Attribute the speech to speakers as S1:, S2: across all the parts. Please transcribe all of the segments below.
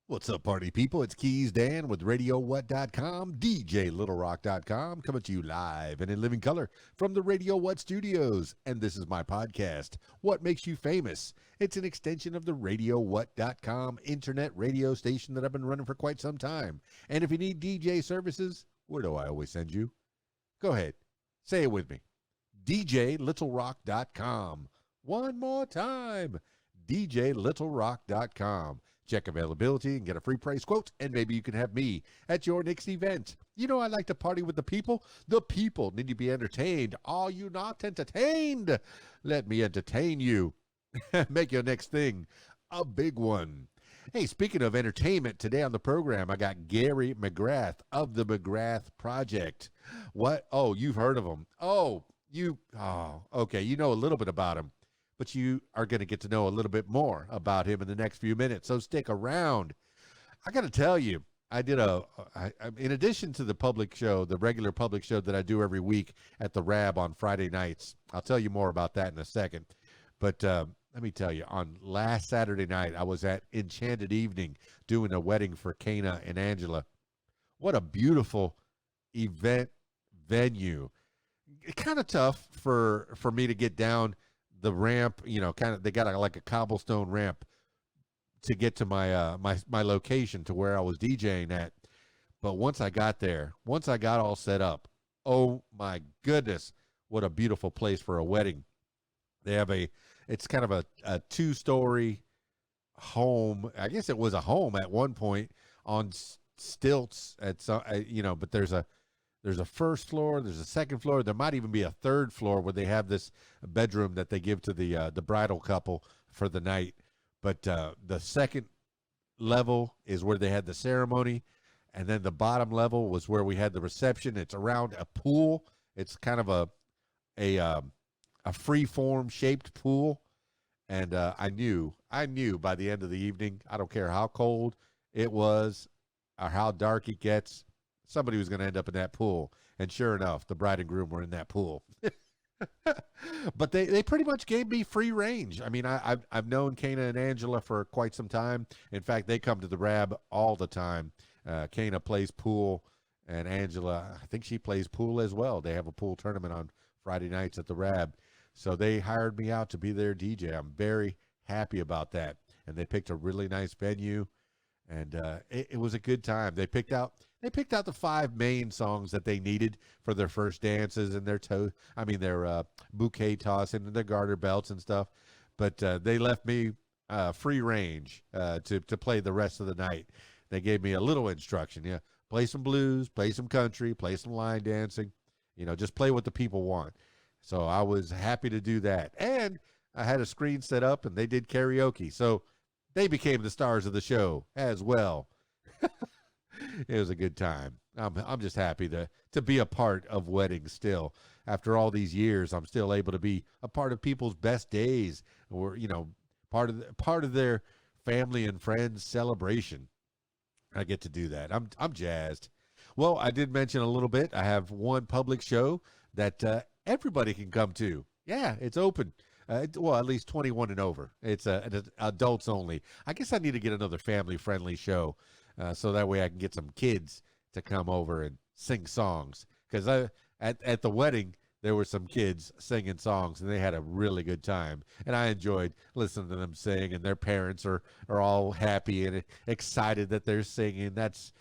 S1: What's up, party people? It's Keys Dan with RadioWhat.com, DJLittleRock.com, coming to you live and in living color from the Radio What studios. And this is my podcast, What Makes You Famous? It's an extension of the RadioWhat.com internet radio station that I've been running for quite some time. And if you need DJ services, where do I always send you? Go ahead, say it with me. DJLittleRock.com. One more time, DJLittleRock.com. Check availability and get a free price quote, and maybe you can have me at your next event. You know, I like to party with the people. The people need to be entertained. Are you not entertained? Let me entertain you. Make your next thing a big one. Hey, speaking of entertainment, today on the program, I got Gary McGrath of the McGrath Project. What? Oh, you've heard of him. Okay. You know a little bit about him. But you are going to get to know a little bit more about him in the next few minutes. So stick around. I got to tell you, I did in addition to the public show, the regular public show that I do every week at the Rab on Friday nights. I'll tell you more about that in a second. But let me tell you, on last Saturday night, I was at Enchanted Evening doing a wedding for Kana and Angela. What a beautiful event venue. Kind of tough for me to get down the ramp, you know, they got like a cobblestone ramp to get to my my location to where I was DJing at. But once I got there, once I got all set up, oh my goodness, what a beautiful place for a wedding. They have it's kind of a 2-story home. I guess it was a home at one point on stilts at some, but there's a first floor, there's a second floor, there might even be a third floor where they have this bedroom that they give to the bridal couple for the night. But the second level is where they had the ceremony, and then the bottom level was where we had the reception. It's around a pool. It's kind of a free-form shaped pool, and I knew by the end of the evening, I don't care how cold it was or how dark it gets, somebody was going to end up in that pool. And sure enough, the bride and groom were in that pool. But they pretty much gave me free range. I mean, I've known Kana and Angela for quite some time. In fact, they come to the Rab all the time. Kana plays pool, and Angela, I think she plays pool as well. They have a pool tournament on Friday nights at the Rab. So they hired me out to be their DJ. I'm very happy about that. And they picked a really nice venue. And it was a good time. They picked out the 5 main songs that they needed for their first dances and their their bouquet tossing and their garter belts and stuff. But they left me free range to play the rest of the night. They gave me a little instruction. Yeah, play some blues, play some country, play some line dancing. Just play what the people want. So I was happy to do that. And I had a screen set up, and they did karaoke. So they became the stars of the show as well. It was a good time. I'm just happy to be a part of weddings still. After all these years, I'm still able to be a part of people's best days, or part of their family and friends celebration. I get to do that. I'm jazzed. Well, I did mention a little bit. I have one public show that everybody can come to. Yeah, it's open. At least 21 and over. It's adults only. I guess I need to get another family-friendly show so that way I can get some kids to come over and sing songs. Because at the wedding, there were some kids singing songs, and they had a really good time. And I enjoyed listening to them sing, and their parents are all happy and excited that they're singing. That's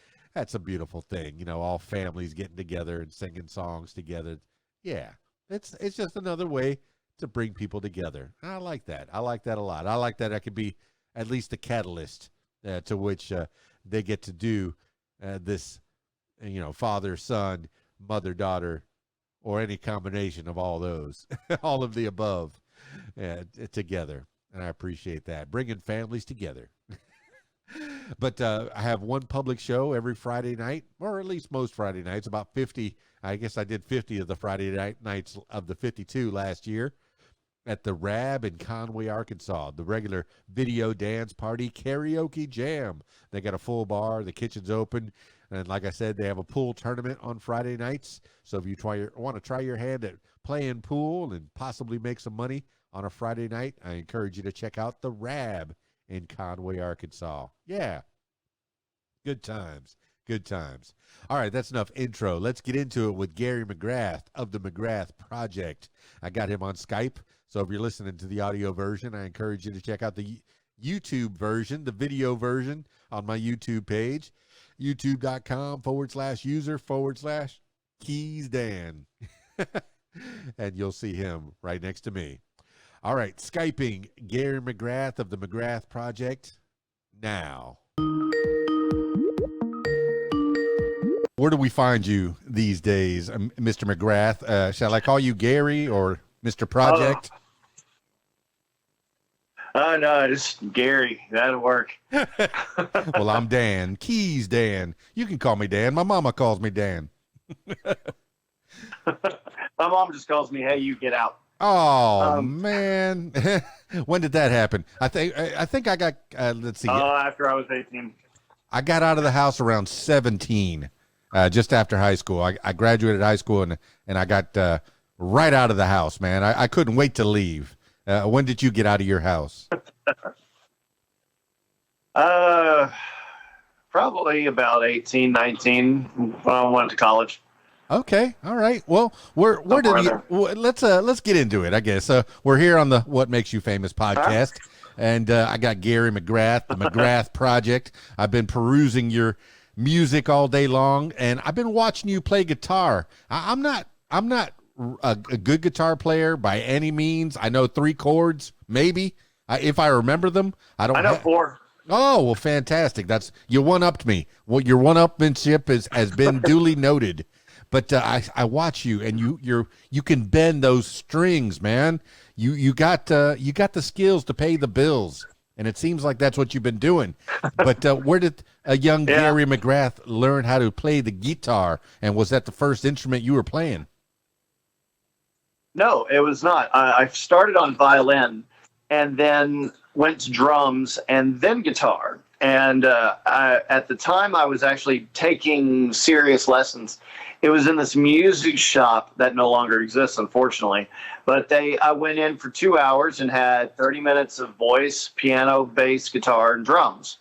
S1: a beautiful thing, all families getting together and singing songs together. Yeah, it's just another way to bring people together. I like that. I like that a lot. I like that I could be at least a catalyst to which they get to do this, father, son, mother, daughter, or any combination of all those, all of the above together. And I appreciate that. Bringing families together. But I have one public show every Friday night, or at least most Friday nights, about 50. I guess I did 50 of the Friday nights of the 52 last year at the Rab in Conway, Arkansas, the regular video dance party karaoke jam. They got a full bar. The kitchen's open. And like I said, they have a pool tournament on Friday nights. So if you want to try your hand at playing pool and possibly make some money on a Friday night, I encourage you to check out the Rab in Conway, Arkansas. Yeah. Good times. Good times. All right, that's enough intro. Let's get into it with Gary McGrath of the McGrath Project. I got him on Skype, so if you're listening to the audio version, I encourage you to check out the YouTube version, the video version on my YouTube page, youtube.com/user/KeysDan. And you'll see him right next to me. All right, Skyping Gary McGrath of the McGrath Project now. Where do we find you these days, Mr. McGrath? Shall I call you Gary or Mr. Project?
S2: No, just Gary. That'll work.
S1: Well, I'm Dan. Keys Dan. You can call me Dan. My mama calls me Dan.
S2: My mom just calls me, "Hey, you get out."
S1: Oh, man. When did that happen? I think I got, let's see.
S2: After I was 18.
S1: I got out of the house around 17, just after high school. I graduated high school and I got right out of the house, man. I couldn't wait to leave. When did you get out of your house?
S2: Probably about 18, 19 when I went to college.
S1: Okay, all right. Well, where did you? Let's get into it. I guess we're here on the What Makes You Famous podcast, and I got Gary McGrath, the McGrath Project. I've been perusing your music all day long, and I've been watching you play guitar. I'm not a good guitar player by any means. I know 3 chords, maybe, if I remember them. I know
S2: 4.
S1: Oh, well, fantastic. You one-upped me. Well, your one-upmanship has been duly noted. But I watch you, and you can bend those strings, man. You got the skills to pay the bills, and it seems like that's what you've been doing. But where did a young Gary McGrath learn how to play the guitar? And was that the first instrument you were playing?
S2: No, it was not. I started on violin, and then went to drums, and then guitar. And at the time, I was actually taking serious lessons. It was in this music shop that no longer exists, unfortunately. But I went in for 2 hours and had 30 minutes of voice, piano, bass, guitar, and drums.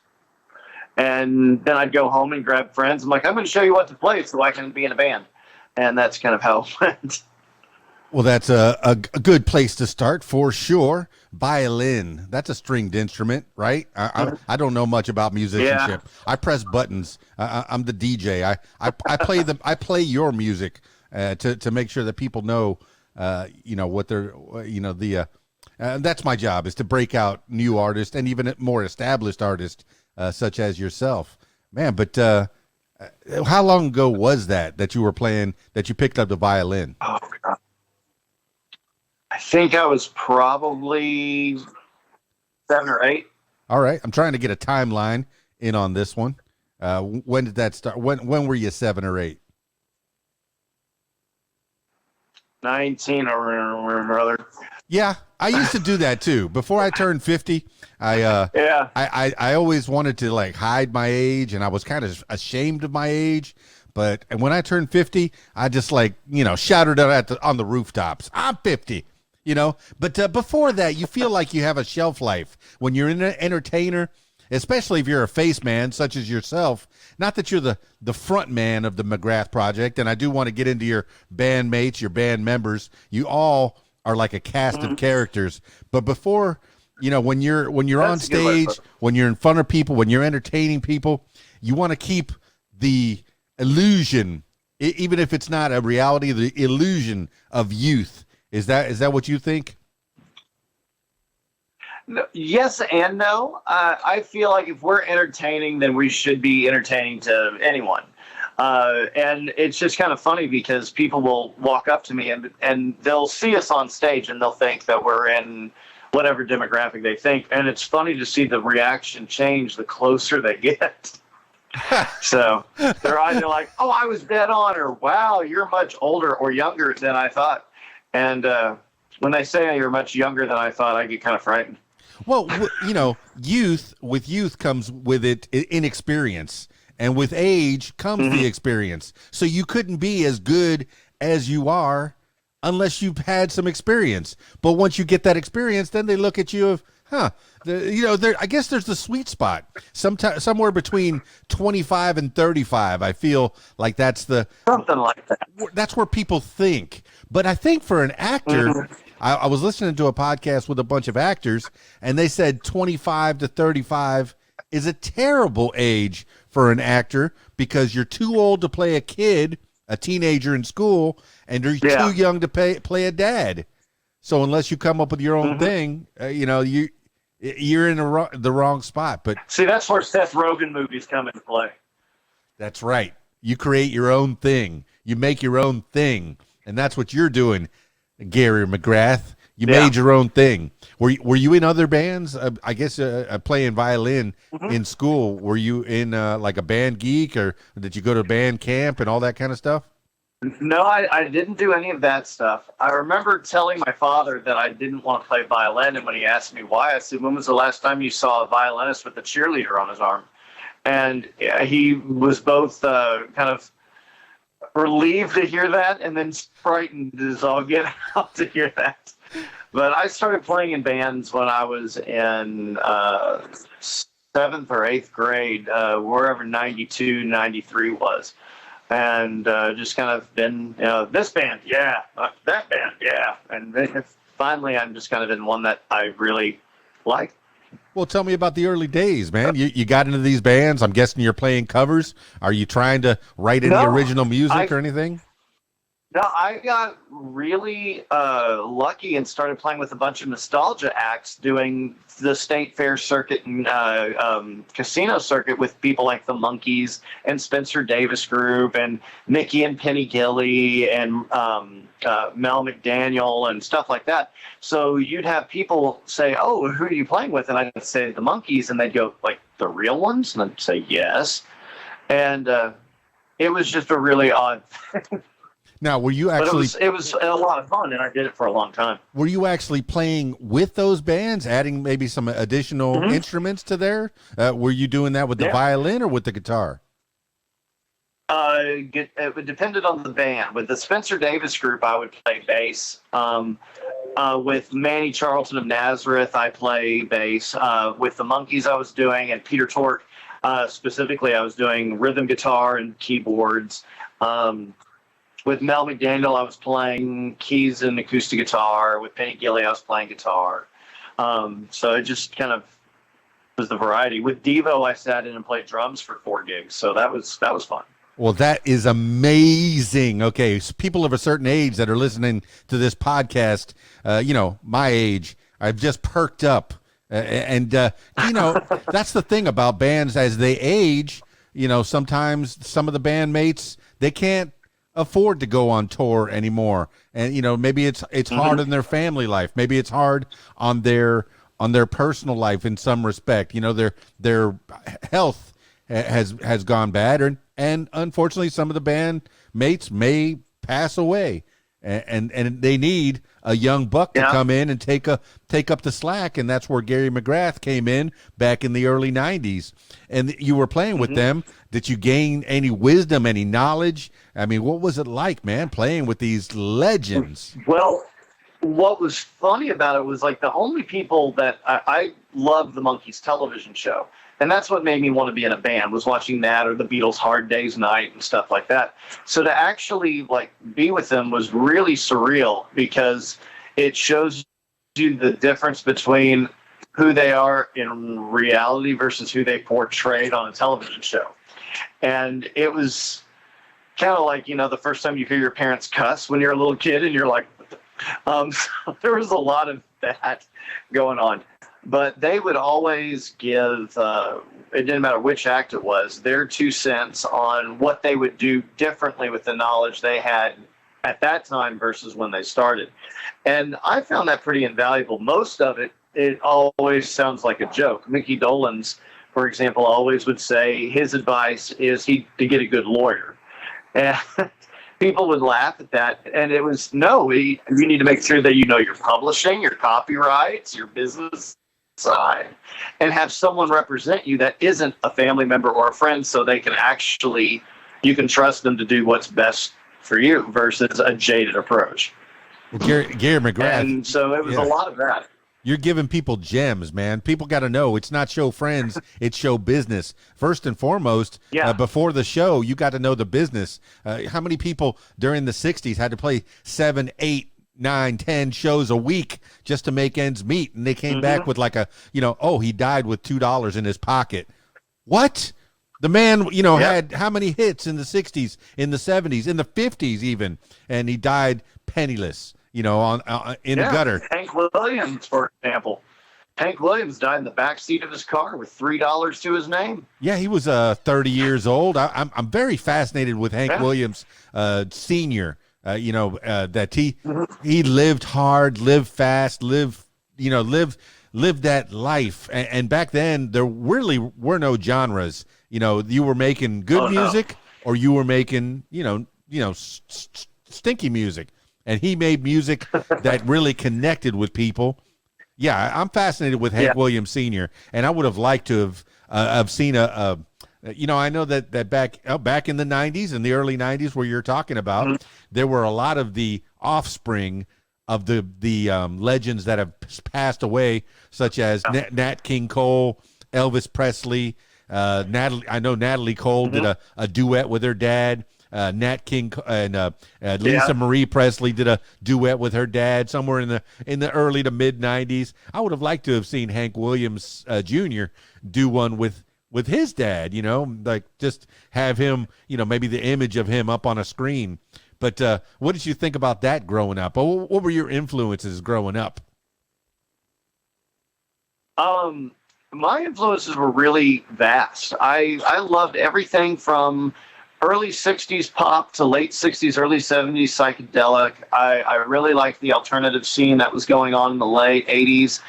S2: And then I'd go home and grab friends. I'm like, I'm going to show you what to play so I can be in a band. And that's kind of how it went.
S1: Well, that's a good place to start for sure. Violin, that's a stringed instrument, right? I don't know much about musicianship. Yeah. I press buttons. I'm the DJ. I play your music to make sure that people know, what they're, that's my job, is to break out new artists and even more established artists such as yourself, man. But how long ago was that you were playing, that you picked up the violin?
S2: Oh, God. I think I was probably 7 or 8.
S1: All right. I'm trying to get a timeline in on this one. When did that start? When were you 7 or 8?
S2: 19 or rather.
S1: Yeah, I used to do that too. Before I turned 50, I always wanted to like hide my age, and I was kind of ashamed of my age. But when I turned 50, I just shouted it on the rooftops. I'm 50. But before that, you feel like you have a shelf life when you're an entertainer, especially if you're a face man such as yourself. Not that you're the front man of the McGrath Project, and I do want to get into your bandmates, your band members. You all are like a cast of characters. But before, when you're on stage, when you're in front of people, when you're entertaining people, you want to keep the illusion, even if it's not a reality, the illusion of youth. Is that what you think?
S2: No, yes and no. I feel like if we're entertaining, then we should be entertaining to anyone. And it's just kind of funny because people will walk up to me and they'll see us on stage and they'll think that we're in whatever demographic they think. And it's funny to see the reaction change the closer they get. So they're either like, "Oh, I was dead on," or "Wow, you're much older or younger than I thought." And when they say you're much younger than I thought, I get kind of frightened.
S1: Well, youth comes with it inexperience, and with age comes the experience. So you couldn't be as good as you are unless you've had some experience. But once you get that experience, then they look at you Huh. I guess there's the sweet spot. Somewhere between 25 and 35. I feel like
S2: something like that.
S1: That's where people think. But I think for an actor, I was listening to a podcast with a bunch of actors, and they said 25 to 35 is a terrible age for an actor because you're too old to play a kid, a teenager in school, and you're too young to play a dad. So unless you come up with your own thing, you're in the wrong spot. But
S2: see, that's where Seth Rogen movies come into play.
S1: That's right. You create your own thing. You make your own thing, and that's what you're doing, Gary McGrath. You made your own thing. Were you in other bands? I guess playing violin in school. Were you in like a band geek, or did you go to band camp and all that kind of stuff?
S2: No, I didn't do any of that stuff. I remember telling my father that I didn't want to play violin, and when he asked me why, I said, "When was the last time you saw a violinist with a cheerleader on his arm?" And he was both kind of relieved to hear that and then frightened as all get out to hear that. But I started playing in bands when I was in 7th or 8th grade, wherever 92, 93 was. And just kind of been, this band, that band, and finally I'm just kind of in one that I really like.
S1: Well, tell me about the early days, man. You got into these bands. I'm guessing you're playing covers. Are you trying to write any original music or anything?
S2: No, I got really lucky and started playing with a bunch of nostalgia acts doing the state fair circuit and casino circuit with people like the Monkees and Spencer Davis Group and Mickey and Penny Gilly and Mel McDaniel and stuff like that. So you'd have people say, "Oh, who are you playing with?" And I'd say the Monkees, and they'd go, "Like the real ones?" And I'd say, "Yes." And it was just a really odd thing.
S1: Now, were you actually?
S2: But it was a lot of fun, and I did it for a long time.
S1: Were you actually playing with those bands, adding maybe some additional instruments to there? Were you doing that with the violin or with the guitar?
S2: It depended on the band. With the Spencer Davis Group, I would play bass. With Manny Charlton of Nazareth, I play bass. With the Monkees, I was doing, and Peter Tork specifically, I was doing rhythm guitar and keyboards. With Mel McDaniel, I was playing keys and acoustic guitar. With Penny Gilly, I was playing guitar. So it just kind of was the variety. With Devo, I sat in and played drums for 4 gigs. So that was fun.
S1: Well, that is amazing. Okay, so people of a certain age that are listening to this podcast, my age, I've just perked up. That's the thing about bands as they age. Sometimes some of the bandmates, they can't afford to go on tour anymore, and maybe it's hard in their family life, maybe it's hard on their personal life in some respect. Their health has gone bad, and unfortunately some of the bandmates may pass away, and they need a young buck to come in and take up the slack, and that's where Gary McGrath came in back in the early 90s. And you were playing with them. Did you gain any wisdom, any knowledge? I mean, what was it like, man, playing with these legends?
S2: Well, what was funny about it was like the only people that I loved the Monkees television show. And that's what made me want to be in a band, was watching that or the Beatles' Hard Day's Night and stuff like that. So to actually be with them was really surreal, because it shows you the difference between who they are in reality versus who they portrayed on a television show. And it was kind of like, the first time you hear your parents cuss when you're a little kid, and you're like, so there was a lot of that going on. But they would always give, it didn't matter which act it was, their 2 cents on what they would do differently with the knowledge they had at that time versus when they started. And I found that pretty invaluable. Most of it always sounds like a joke. Mickey Dolenz, for example, always would say his advice is to get a good lawyer. And people would laugh at that. And it was, you need to make sure that your publishing, your copyrights, your business side, and have someone represent you that isn't a family member or a friend, so they can you can trust them to do what's best for you versus a jaded approach.
S1: Well, Gary McGrath.
S2: And so it was a lot of that.
S1: You're giving people gems, man. People got to know it's not show friends, it's show business. First and foremost,
S2: Yeah.
S1: before the show, you got to know the business. How many people during the 60s had to play 7, 8, 9, 10 shows a week just to make ends meet? And they came back with like oh, he died with $2 in his pocket. What? The man, had how many hits in the 60s, in the 70s, in the 50s even, and he died penniless. In the gutter.
S2: Hank Williams, for example. Hank Williams died in the backseat of his car with $3 to his name.
S1: Yeah, he was 30 years old. I'm very fascinated with Hank Williams Sr. That he lived hard, lived fast, lived that life. And back then there really were no genres. You were making good music or you were making stinky music. And he made music that really connected with people. Yeah, I'm fascinated with Hank Williams Sr. And I would have liked to have seen I know that back in the 90s and the early 90s where you're talking about, there were a lot of the offspring of the legends that have passed away, such as Nat King Cole, Elvis Presley, Natalie Cole did a duet with her dad. Nat King and Lisa Marie Presley did a duet with her dad somewhere in the early to mid 90s. I would have liked to have seen Hank Williams Jr. do one with his dad, like just have him, maybe the image of him up on a screen. But what did you think about that growing up? What were your influences growing up?
S2: My influences were really vast. I loved everything from early 60s pop to late 60s, early 70s psychedelic. I really liked the alternative scene that was going on in the late 80s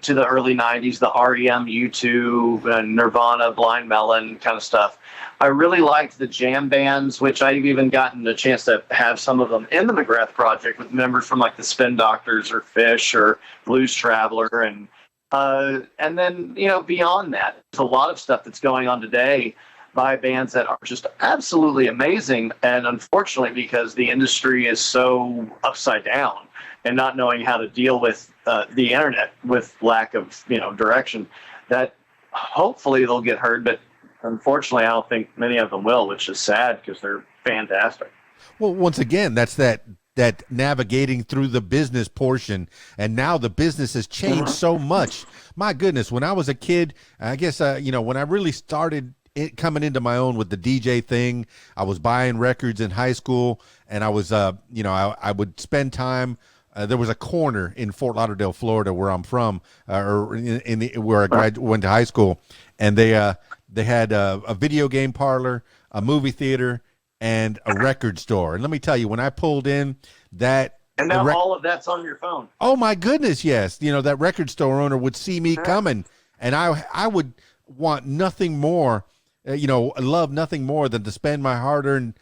S2: to the early 90s, the REM, U2, Nirvana, Blind Melon kind of stuff. I really liked the jam bands, which I've even gotten a chance to have some of them in the McGrath Project with members from like the Spin Doctors or Fish or Blues Traveler. And then, beyond that, there's a lot of stuff that's going on today by bands that are just absolutely amazing. And unfortunately, because the industry is so upside down and not knowing how to deal with the internet with lack of, direction, that hopefully they'll get heard. But unfortunately, I don't think many of them will, which is sad because they're fantastic.
S1: Well, once again, that's that navigating through the business portion. And now the business has changed so much. My goodness, when I was a kid, I guess, when I really started coming into my own with the DJ thing, I was buying records in high school, and I was, I would spend time. There was a corner in Fort Lauderdale, Florida, where I'm from, or where I went to high school, and they had a video game parlor, a movie theater, and a record store. And let me tell you, when I pulled in that,
S2: and now all of that's on your phone.
S1: Oh my goodness, yes! That record store owner would see me coming, and I would want nothing more. Love nothing more than to spend my hard-earned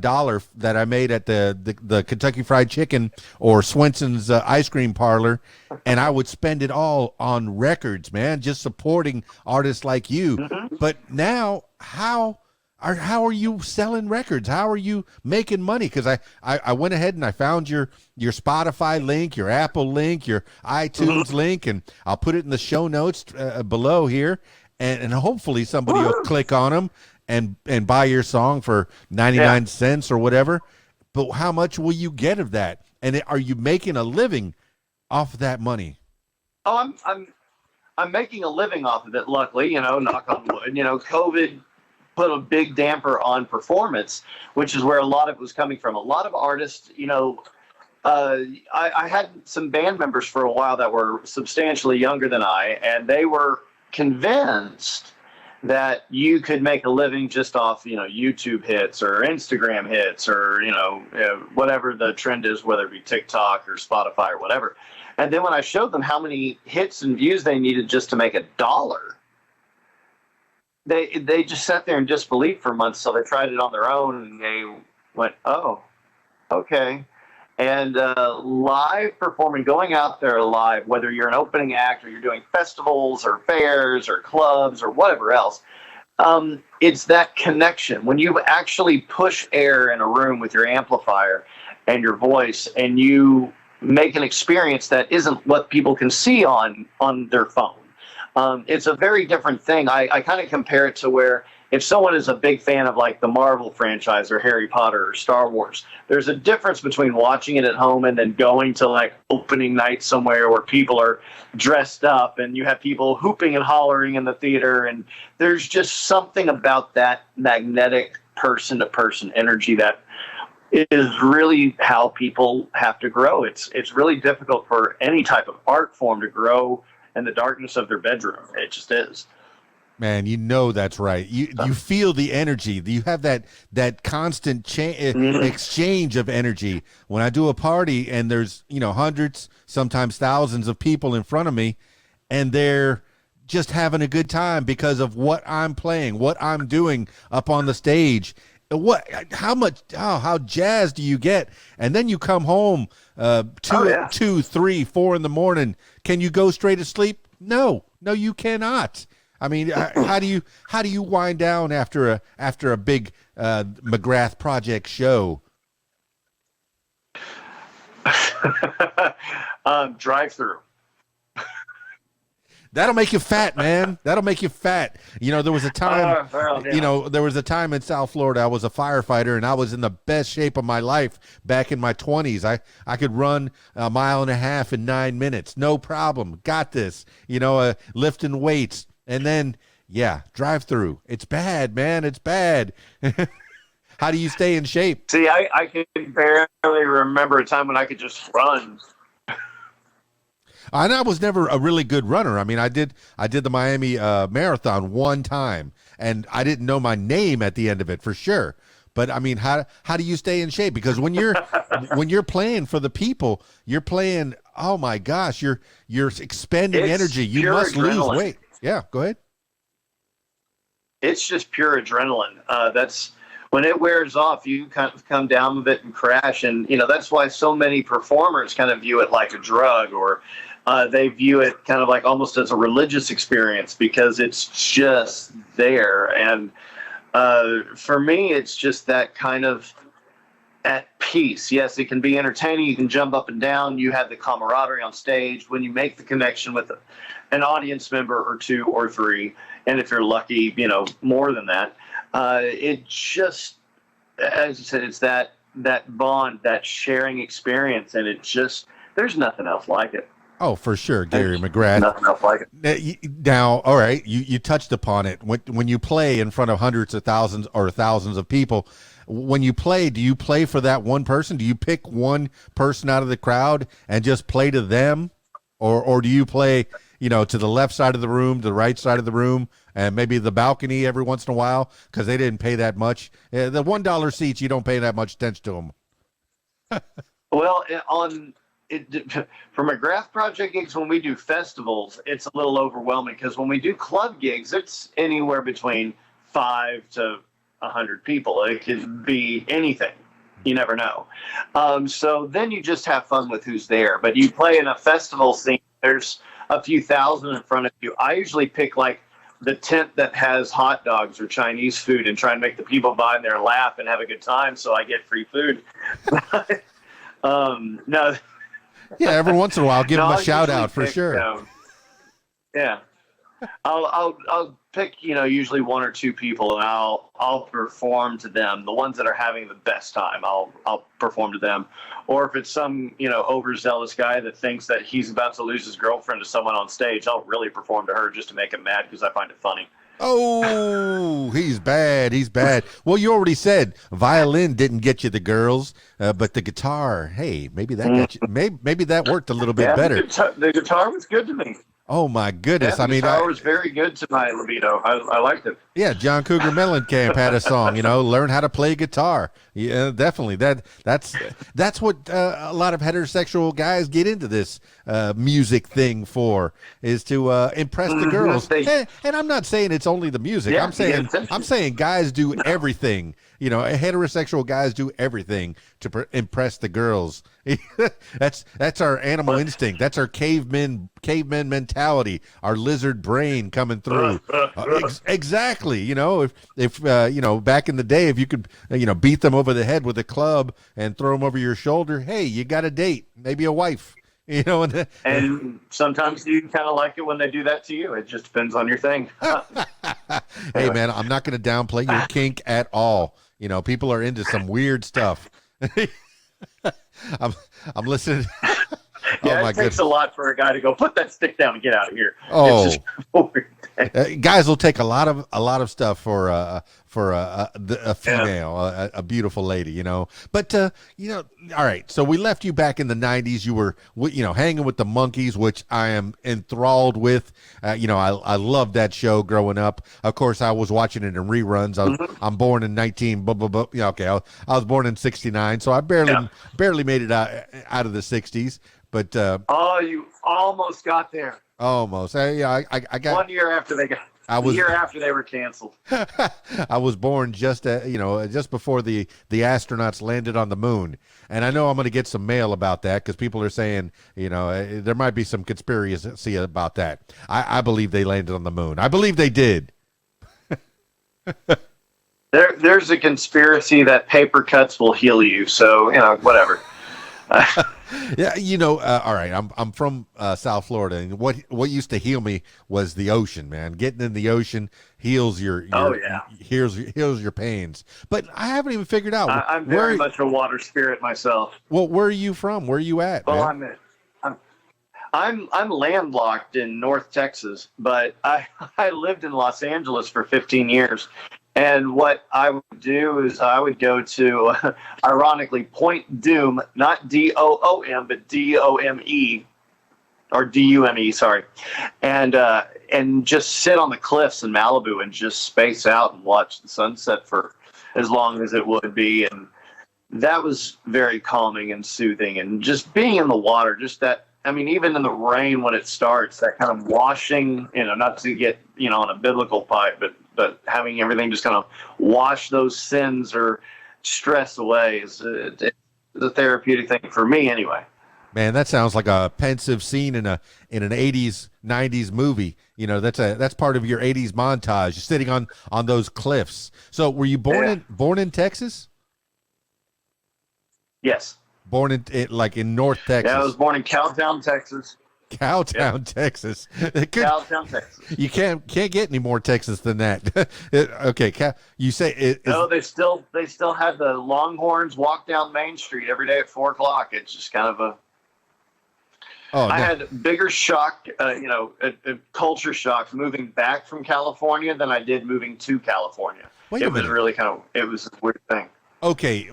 S1: dollar that I made at the Kentucky Fried Chicken or Swenson's ice cream parlor, and I would spend it all on records, man, just supporting artists like you. But now, how are you selling records? How are you making money? Because I went ahead and I found your Spotify link, your Apple link, your iTunes link, and I'll put it in the show notes below here. And hopefully somebody will click on them and buy your song for 99 cents or whatever. But how much will you get of that? And are you making a living off of that money?
S2: Oh, I'm making a living off of it. Luckily, knock on wood. COVID put a big damper on performance, which is where a lot of it was coming from. A lot of artists, I had some band members for a while that were substantially younger than I, and they were convinced that you could make a living just off, YouTube hits or Instagram hits or, whatever the trend is, whether it be TikTok or Spotify or whatever. And then when I showed them how many hits and views they needed just to make $1, they just sat there in disbelief for months. So they tried it on their own and they went, oh, okay. And live performing, going out there live, whether you're an opening act or you're doing festivals or fairs or clubs or whatever else, it's that connection. When you actually push air in a room with your amplifier and your voice and you make an experience that isn't what people can see on their phone. It's a very different thing. I kind of compare it to where if someone is a big fan of like the Marvel franchise or Harry Potter or Star Wars, there's a difference between watching it at home and then going to like opening night somewhere where people are dressed up and you have people hooping and hollering in the theater. And there's just something about that magnetic person to person energy that is really how people have to grow. It's really difficult for any type of art form to grow in the darkness of their bedroom. It just is.
S1: Man, you know that's right. You feel the energy. You have that constant exchange of energy. When I do a party and there's, you know, hundreds, sometimes thousands of people in front of me, and they're just having a good time because of what I'm playing, what I'm doing up on the stage. How jazzed do you get? And then you come home 2, 3, 4 in the morning. Can you go straight to sleep? No, you cannot. I mean, how do you wind down after a big McGrath Project show?
S2: Drive-through.
S1: That'll make you fat, man. That'll make you fat. You know, there was a time, you know, there was a time in South Florida, I was a firefighter and I was in the best shape of my life back in my 20s. I could run 1.5 miles in 9 minutes. No problem. Got this, you know, lifting weights. And then, drive-through. It's bad, man. It's bad. How do you stay in shape?
S2: See, I can barely remember a time when I could just run.
S1: And I was never a really good runner. I mean, I did the Miami marathon one time, and I didn't know my name at the end of it for sure. But I mean, how do you stay in shape? Because when you're playing for the people, you're playing. Oh my gosh, you're expending energy. You must lose weight. Yeah, go ahead.
S2: It's just pure adrenaline. That's when it wears off, you kind of come down with it and crash. And, you know, that's why so many performers kind of view it like a drug, or they view it kind of like almost as a religious experience because it's just there. And for me, it's just that kind of at peace. Yes, it can be entertaining. You can jump up and down. You have the camaraderie on stage. When you make the connection with an audience member or 2 or 3, and if you're lucky, you know, more than that, it just, as you said, it's that bond, that sharing experience, and it just, there's nothing else like it.
S1: Oh, for sure, Gary McGrath.
S2: Nothing else like it.
S1: Now, all right, you touched upon it. When you play in front of hundreds of thousands or thousands of people, when you play, do you play for that one person? Do you pick one person out of the crowd and just play to them? Or do you play, you know, to the left side of the room, to the right side of the room, and maybe the balcony every once in a while because they didn't pay that much? The $1 seats, you don't pay that much attention to them.
S2: Well, for McGrath Project gigs, when we do festivals, it's a little overwhelming because when we do club gigs, it's anywhere between 5 to 100 people. It could be anything. You never know. So then you just have fun with who's there. But you play in a festival scene, there's a few thousand in front of you. I usually pick like the tent that has hot dogs or Chinese food and try and make the people buy in there laugh and have a good time so I get free food. No.
S1: Yeah, every once in a while, give them a shout out for sure.
S2: Yeah. I'll pick, you know, usually 1 or 2 people, and I'll perform to them. The ones that are having the best time, I'll perform to them. Or if it's some, you know, overzealous guy that thinks that he's about to lose his girlfriend to someone on stage, I'll really perform to her just to make him mad because I find it funny.
S1: Oh, he's bad. He's bad. Well, you already said violin didn't get you the girls, but the guitar, hey, maybe that got you. Maybe that worked a little bit better.
S2: The guitar was good to me.
S1: Oh my goodness!
S2: Yeah,
S1: I mean,
S2: the guitar was very good to my libido. I liked it.
S1: Yeah, John Cougar Mellencamp had a song. You know, learn how to play guitar. Yeah, definitely. That's what a lot of heterosexual guys get into this music thing for, is to impress the girls. And I'm not saying it's only the music.
S2: Yeah,
S1: I'm saying guys do everything. You know, heterosexual guys do everything to impress the girls. That's our animal instinct. That's our caveman mentality. Our lizard brain coming through. Exactly. exactly. If back in the day, if you could, beat them over the head with a club and throw them over your shoulder, hey, you got a date, maybe a wife.
S2: And sometimes you kind of like it when they do that to you. It just depends on your thing.
S1: Hey, man, I'm not going to downplay your kink at all. People are into some weird stuff. I'm listening.
S2: Yeah, it takes a lot for a guy to go, put that stick down and get out of here.
S1: Oh, guys will take a lot of stuff for a female, a beautiful lady, But all right. So we left you back in the '90s. You were, hanging with the Monkees, which I am enthralled with. I loved that show growing up. Of course, I was watching it in reruns. I'm born in 19. Okay, I was born in '69, so I barely made it out of the '60s. But
S2: you almost got there.
S1: Almost. I got
S2: 1 year after they got. The year after they were canceled.
S1: I was born just before the astronauts landed on the moon, and I know I'm going to get some mail about that because people are saying there might be some conspiracy about that. I believe they landed on the moon. I believe they did.
S2: There's a conspiracy that paper cuts will heal you. So whatever.
S1: Yeah, all right. I'm from South Florida, and what used to heal me was the ocean, man. Getting in the ocean heals heals your pains. But I haven't even figured out.
S2: I'm very much a water spirit myself.
S1: Well, where are you from? Where are you at?
S2: Well,
S1: man?
S2: I'm landlocked in North Texas, but I lived in Los Angeles for 15 years. And what I would do is I would go to, ironically, Point Dume, not DOOM, but DOME, or DUME, sorry, and just sit on the cliffs in Malibu and just space out and watch the sunset for as long as it would be. And that was very calming and soothing. And just being in the water, just that, even in the rain when it starts, that kind of washing, not to get, on a biblical pipe, but having everything just kind of wash those sins or stress away is a therapeutic thing for me anyway.
S1: Man, that sounds like a pensive scene in an 80s, 90s movie. That's part of your 80s montage, sitting on those cliffs. So were you born in Texas?
S2: Yes.
S1: Born in North Texas.
S2: Yeah, I was born in Cowtown, Texas.
S1: Cowtown, Texas.
S2: Cowtown, Texas.
S1: You can't get any more Texas than that. Okay, you say
S2: no? They still had the Longhorns walk down Main Street every day at 4:00. It's just kind of a.
S1: Oh,
S2: I had bigger shock, a culture shock moving back from California than I did moving to California. It was really it was a weird thing.
S1: Okay.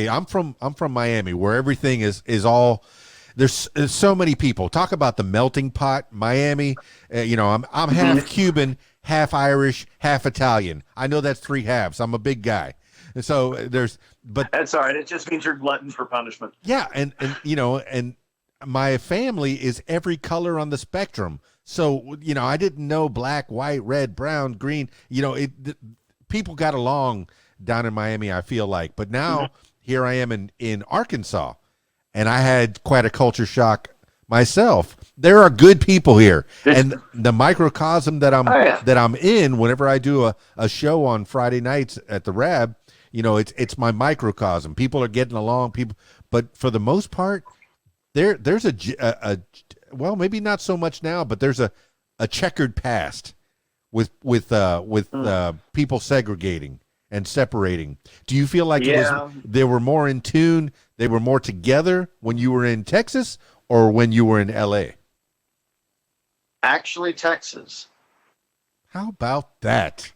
S1: I'm from Miami, where everything is all. There's so many people. Talk about the melting pot, Miami. I'm half Cuban, half Irish, half Italian. I know that's three halves. I'm a big guy, and so but
S2: that's all right. It just means you're glutton for punishment.
S1: Yeah, and my family is every color on the spectrum. So I didn't know black, white, red, brown, green. People got along down in Miami, I feel like, but now here I am in Arkansas. And I had quite a culture shock myself. There are good people here, and the microcosm that I'm in. Whenever I do a show on Friday nights at the Rab, it's my microcosm. People are getting along. But for the most part, there's a well, maybe not so much now, but there's a checkered past with people segregating and separating. Do you feel like they were more in tune? They were more together when you were in Texas or when you were in LA?
S2: Actually, Texas.
S1: How about that?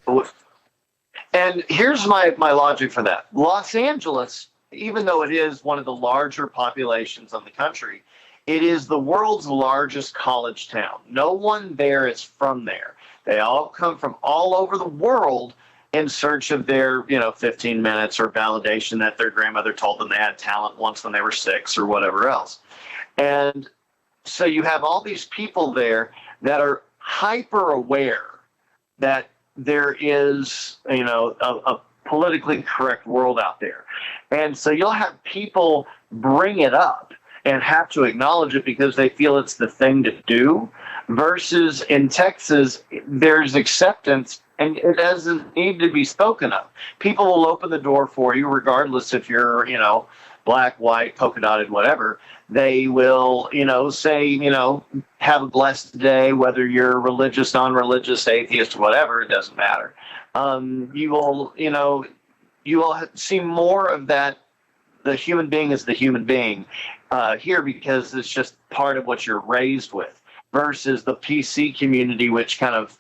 S2: And here's my logic for that. Los Angeles, even though it is one of the larger populations of the country, it is the world's largest college town. No one there is from there. They all come from all over the world in search of their, 15 minutes or validation that their grandmother told them they had talent once when they were 6 or whatever else. And so you have all these people there that are hyper aware that there is, a politically correct world out there. And so you'll have people bring it up and have to acknowledge it because they feel it's the thing to do. Versus in Texas, there's acceptance and it doesn't need to be spoken of. People will open the door for you, regardless if you're, black, white, polka dotted, whatever. They will, say, have a blessed day, whether you're religious, non-religious, atheist, whatever, it doesn't matter. You will, you will see more of that. The human being is the human being here because it's just part of what you're raised with versus the PC community, which kind of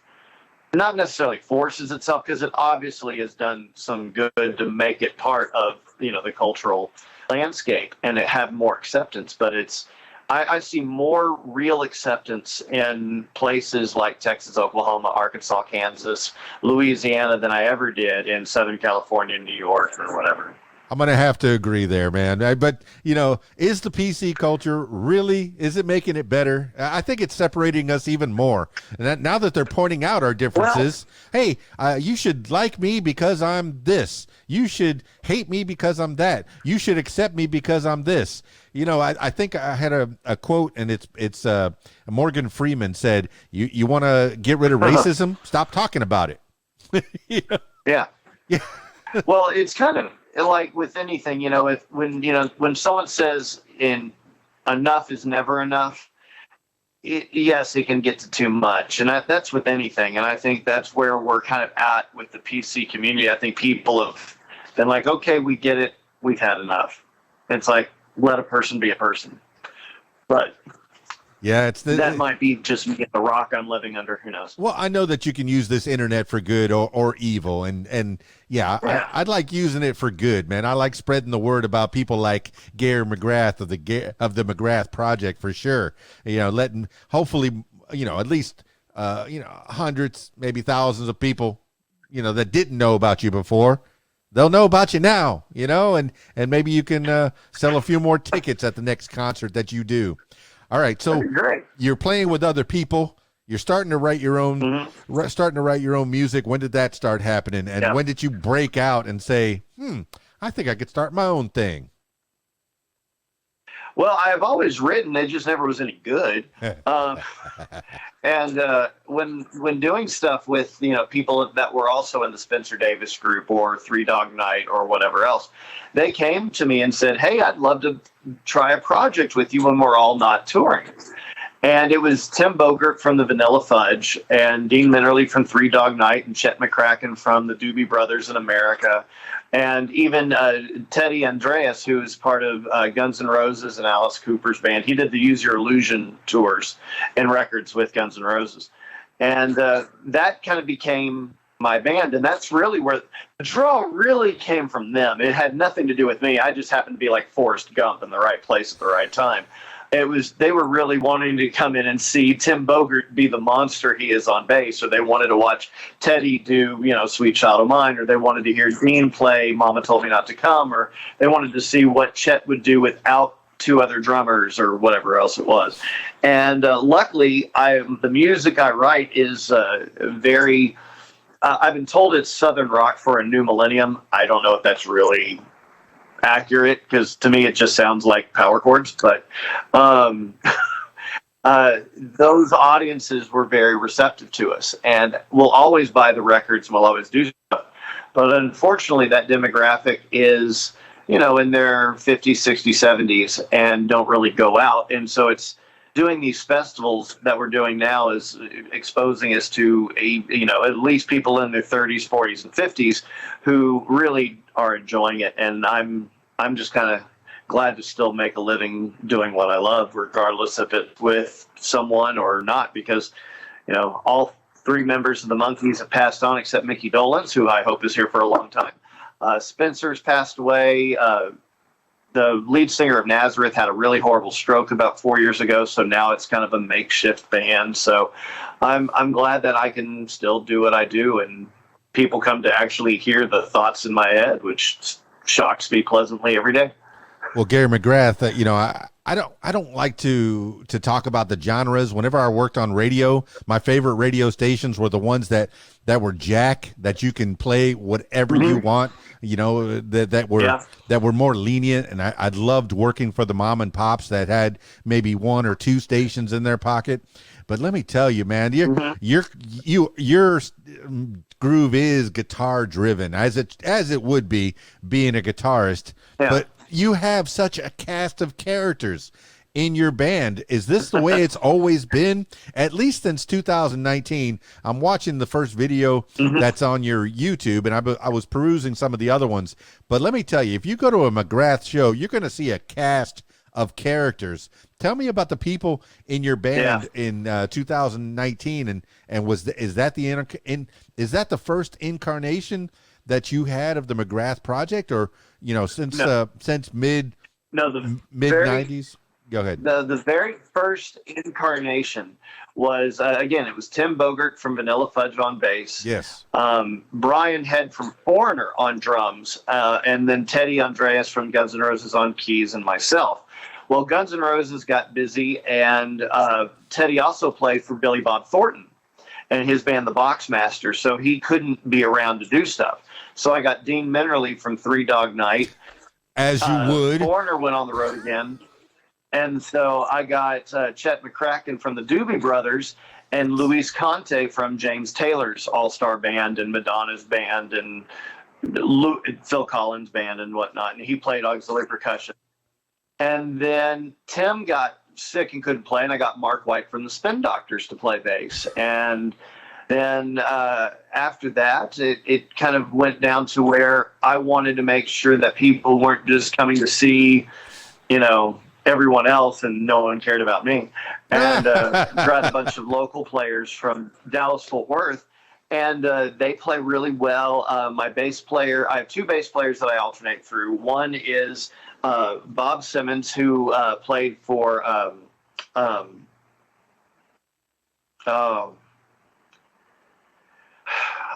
S2: not necessarily forces itself because it obviously has done some good to make it part of, the cultural landscape and it have more acceptance. But I see more real acceptance in places like Texas, Oklahoma, Arkansas, Kansas, Louisiana than I ever did in Southern California, New York, or whatever.
S1: I'm going to have to agree there, man. But, is the PC culture really, is it making it better? I think it's separating us even more. And now that they're pointing out our differences, hey, you should like me because I'm this. You should hate me because I'm that. You should accept me because I'm this. I think I had a quote, and it's Morgan Freeman said, you want to get rid of racism? Stop talking about it.
S2: Yeah.
S1: Yeah.
S2: Well, it's kind of like with anything, when someone says enough is never enough, yes, it can get to too much. And that's with anything. And I think that's where we're kind of at with the PC community. I think people have been like, okay, we get it. We've had enough. It's like, let a person be a person. But
S1: yeah,
S2: that might be just me and the rock I'm living under. Who knows?
S1: Well, I know that you can use this internet for good or evil, and yeah. I'd like using it for good, man. I like spreading the word about people like Gary McGrath of the McGrath Project for sure. Letting hopefully at least hundreds, maybe thousands of people that didn't know about you before. They'll know about you now, and maybe you can sell a few more tickets at the next concert that you do. All right, so you're playing with other people. You're starting to write your own, music. When did that start happening? And when did you break out and say, I think I could start my own thing?
S2: Well, I've always written. It just never was any good. And when doing stuff with people that were also in the Spencer Davis group or Three Dog Night or whatever else, they came to me and said, "Hey, I'd love to try a project with you when we're all not touring." And it was Tim Bogert from the Vanilla Fudge and Dean Minnerly from Three Dog Night and Chet McCracken from the Doobie Brothers in America. And even Teddy Andreas, who is part of Guns N' Roses and Alice Cooper's band. He did the Use Your Illusion tours and records with Guns N' Roses. And that kind of became my band. And that's really where the draw really came from them. It had nothing to do with me. I just happened to be like Forrest Gump in the right place at the right time. They were really wanting to come in and see Tim Bogert be the monster he is on bass, or they wanted to watch Teddy do, Sweet Child of Mine, or they wanted to hear Dean play Mama Told Me Not to Come, or they wanted to see what Chet would do without two other drummers or whatever else it was. And luckily, the music I write is very, I've been told it's Southern rock for a new millennium. I don't know if that's really accurate because to me it just sounds like power chords, but those audiences were very receptive to us and will always buy the records and will always do stuff. But unfortunately that demographic is in their 50s, 60s, 70s and don't really go out, and so it's doing these festivals that we're doing now is exposing us to at least people in their 30s, 40s, and 50s who really are enjoying it. And I'm just kind of glad to still make a living doing what I love, regardless if it's with someone or not, because all three members of the Monkees have passed on except Mickey Dolenz, who I hope is here for a long time. Spencer's passed away. The lead singer of Nazareth had a really horrible stroke about 4 years ago, so now it's kind of a makeshift band. So I'm glad that I can still do what I do, and people come to actually hear the thoughts in my head, which shocks me pleasantly every day.
S1: Well, Gary McGrath, I don't like to talk about the genres. Whenever I worked on radio, my favorite radio stations were the ones that were jack, that you can play whatever you want.
S2: Yeah.
S1: That were more lenient, and I loved working for the mom and pops that had maybe one or two stations in their pocket. But let me tell you, man, your groove is guitar driven, as it would be being a guitarist.
S2: Yeah.
S1: But you have such a cast of characters in your band. Is this the way it's always been? At least since 2019, I'm watching the first video that's on your YouTube, and I was perusing some of the other ones. But let me tell you, if you go to a McGrath show, you're going to see a cast of characters. Tell me about the people in your band in 2019, and is that the first incarnation that you had of the McGrath Project, or since mid
S2: No, the
S1: mid
S2: very
S1: 90s? Go ahead.
S2: the very first incarnation was again, it was Tim Bogert from Vanilla Fudge on bass.
S1: Yes.
S2: Brian Head from Foreigner on drums, and then Teddy Andreas from Guns N' Roses on keys, and myself. Well, Guns N' Roses got busy, and Teddy also played for Billy Bob Thornton and his band, the Boxmaster, so he couldn't be around to do stuff. So I got Dean Minnerly from Three Dog Night.
S1: As you would.
S2: Foreigner went on the road again. And so I got Chet McCracken from the Doobie Brothers and Luis Conte from James Taylor's All-Star Band and Madonna's band and Phil Collins' band and whatnot. And he played auxiliary percussion. And then Tim got sick and couldn't play, and I got Mark White from the Spin Doctors to play bass. And then after that, it kind of went down to where I wanted to make sure that people weren't just coming to see, everyone else and no one cared about me. And brought a bunch of local players from Dallas-Fort Worth, and they play really well. My bass player, I have two bass players that I alternate through. One is Bob Simmons, who played for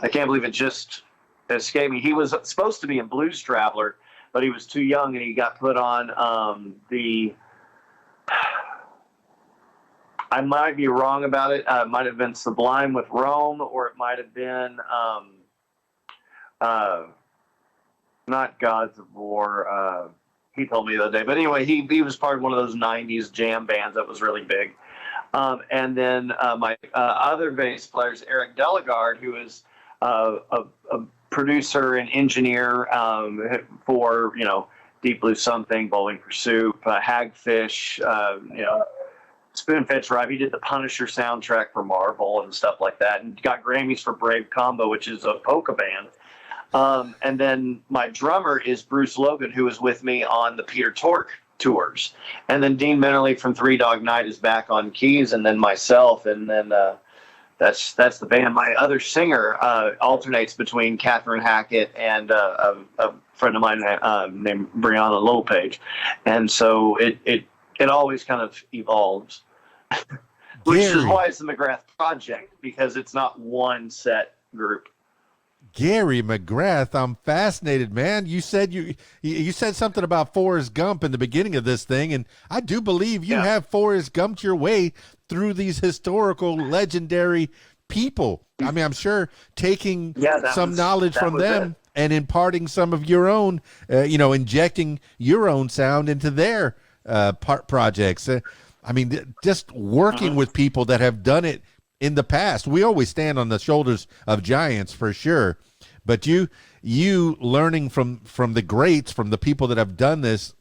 S2: I can't believe it just escaped me. He was supposed to be in Blues Traveler, but he was too young, and he got put on I might be wrong about it. It might have been Sublime with Rome, or it might have been not Gods of War. He told me the other day. But anyway, he was part of one of those 90s jam bands that was really big. And then my other bass player is Eric Delegard, who is a producer and engineer for, Deep Blue Something, Bowling for Soup, Hagfish, Spoonfed Tribe. He did the Punisher soundtrack for Marvel and stuff like that, and got Grammys for Brave Combo, which is a polka band. And then my drummer is Bruce Logan, who was with me on the Peter Tork tours. And then Dean Minnerly from Three Dog Night is back on keys, and then myself, and then that's the band. My other singer alternates between Catherine Hackett and a friend of mine named Brianna Lopage. And so it always kind of evolves, which is why it's the McGrath Project, because it's not one set group.
S1: Gary McGrath, I'm fascinated, man. You said you said something about Forrest Gump in the beginning of this thing, and I do believe you have Forrest Gumped your way through these historical, legendary people. I mean, I'm sure taking some knowledge from them and imparting some of your own, injecting your own sound into their projects. I mean, just working with people that have done it in the past. We always stand on the shoulders of giants, for sure, but you learning from the greats, from the people that have done this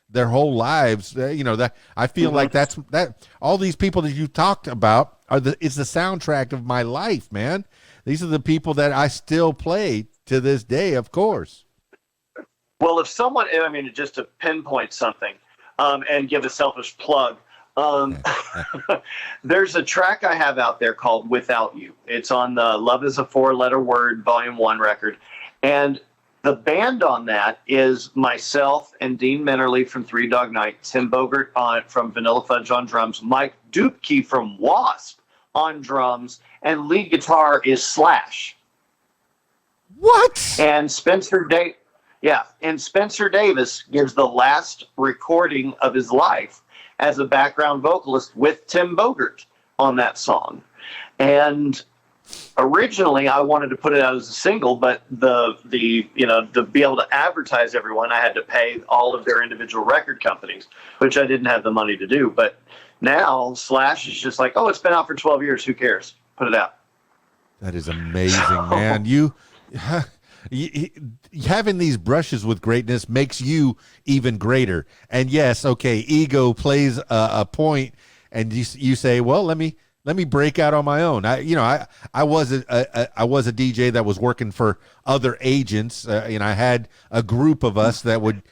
S1: their whole lives, that I feel like that all these people that you talked about is the soundtrack of my life, man. These are the people that I still play to this day, of course.
S2: Well, if someone, just to pinpoint something, and give a selfish plug, there's a track I have out there called Without You. It's on the Love is a Four-Letter Word Volume 1 record. And the band on that is myself and Dean Minnerly from Three Dog Night, Tim Bogert from Vanilla Fudge on drums, Mike Dupke from Wasp on drums, and lead guitar is Slash.
S1: What?
S2: And Spencer Yeah, and Spencer Davis gives the last recording of his life as a background vocalist with Tim Bogert on that song. And originally I wanted to put it out as a single, but the to be able to advertise everyone, I had to pay all of their individual record companies, which I didn't have the money to do. But now Slash is just like, oh, it's been out for 12 years. Who cares? Put it out.
S1: That is amazing, man. You having these brushes with greatness makes you even greater. And yes, okay, ego plays a point, and you say, well, let me break out on my own. I was a DJ that was working for other agents, and I had a group of us that would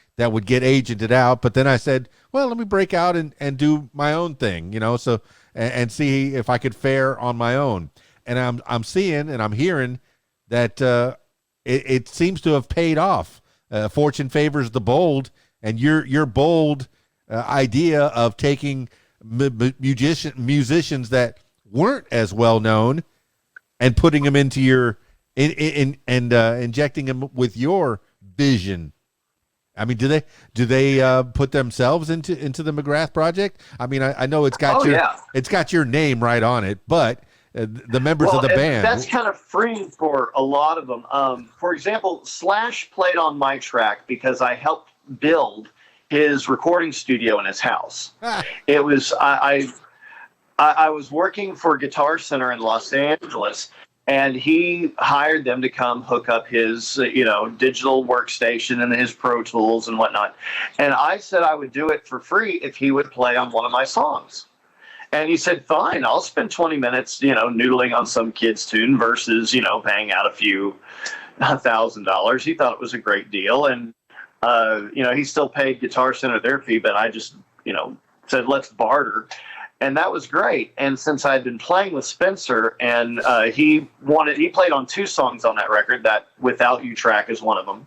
S1: get agented out. But then I said, well, let me break out and do my own thing, so and see if I could fare on my own. And I'm seeing and I'm hearing that it seems to have paid off. Fortune favors the bold, and your bold idea of taking musicians that weren't as well known and putting them into your injecting them with your vision. I mean, do they put themselves into the McGrath Project? I mean, I know it's got it's got your name right on it, but the members of the band.
S2: That's kind of freeing for a lot of them. For example, Slash played on my track because I helped build his recording studio in his house. It was I was working for Guitar Center in Los Angeles, and he hired them to come hook up his digital workstation and his Pro Tools and whatnot. And I said I would do it for free if he would play on one of my songs. And he said, fine, I'll spend 20 minutes, noodling on some kid's tune versus, paying out a few $1,000. He thought it was a great deal. And, he still paid Guitar Center their fee, but I just, said, let's barter. And that was great. And since I'd been playing with Spencer, and he played on 2 songs on that record, that Without You track is one of them.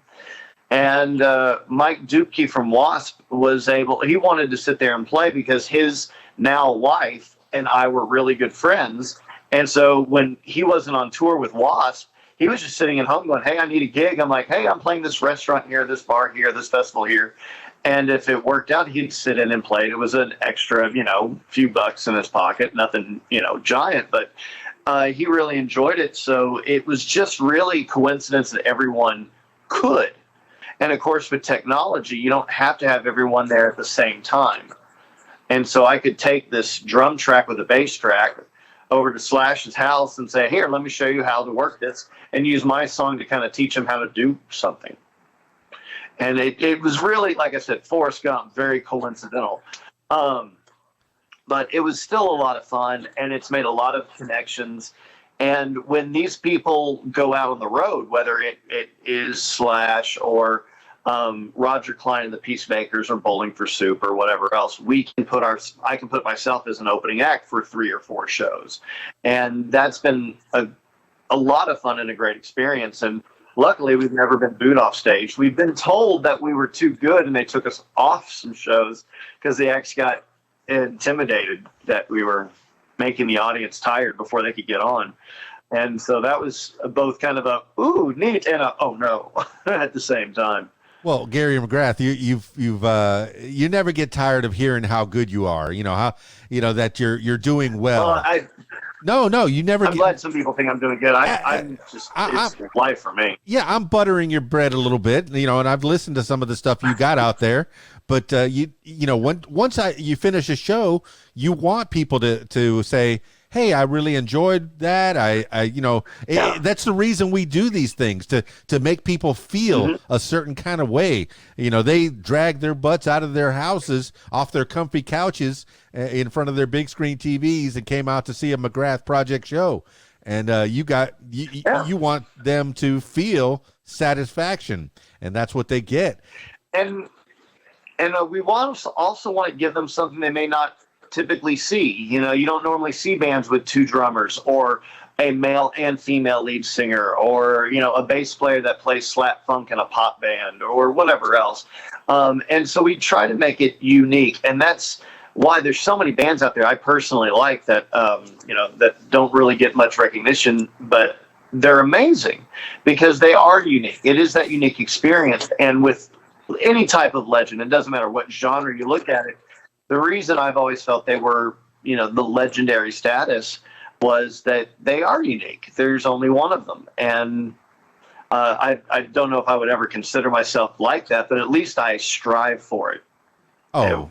S2: And Mike Dupke from Wasp he wanted to sit there and play because his now wife and I were really good friends. And so when he wasn't on tour with Wasp, he was just sitting at home going, hey, I need a gig. I'm like, hey, I'm playing this restaurant here, this bar here, this festival here. And if it worked out, he'd sit in and play. It was an extra, few bucks in his pocket, nothing, giant, but he really enjoyed it. So it was just really coincidence that everyone could. And of course, with technology, you don't have to have everyone there at the same time. And so I could take this drum track with a bass track over to Slash's house and say, here, let me show you how to work this, and use my song to kind of teach him how to do something. And it was really, like I said, Forrest Gump, very coincidental. But it was still a lot of fun, and it's made a lot of connections. And when these people go out on the road, whether it is Slash or Roger Klein and the Peacemakers or Bowling for Soup or whatever else, I can put myself as an opening act for 3 or 4 shows. And that's been a lot of fun and a great experience. And luckily, we've never been booed off stage. We've been told that we were too good, and they took us off some shows because they actually got intimidated that we were making the audience tired before they could get on. And so that was both kind of a, ooh, neat, and a, oh no, at the same time.
S1: Well, Gary McGrath, you never get tired of hearing how good you are. That you're doing well. No, you never.
S2: I'm glad some people think I'm doing good. It's life for me.
S1: Yeah, I'm buttering your bread a little bit, and I've listened to some of the stuff you got out there. But once you finish a show, you want people to say, hey, I really enjoyed that. That's the reason we do these things, to make people feel a certain kind of way. They drag their butts out of their houses, off their comfy couches in front of their big screen TVs, and came out to see a McGrath Project show. And you want them to feel satisfaction, and that's what they get.
S2: And we also want to give them something they may not typically see. You don't normally see bands with 2 drummers or a male and female lead singer, or a bass player that plays slap funk in a pop band or whatever else. And so we try to make it unique, and that's why there's so many bands out there I personally like that that don't really get much recognition, but they're amazing because they are unique. It is that unique experience. And with any type of legend, it doesn't matter what genre you look at it, the reason I've always felt they were, the legendary status was that they are unique. There's only one of them. And I don't know if I would ever consider myself like that, but at least I strive for it.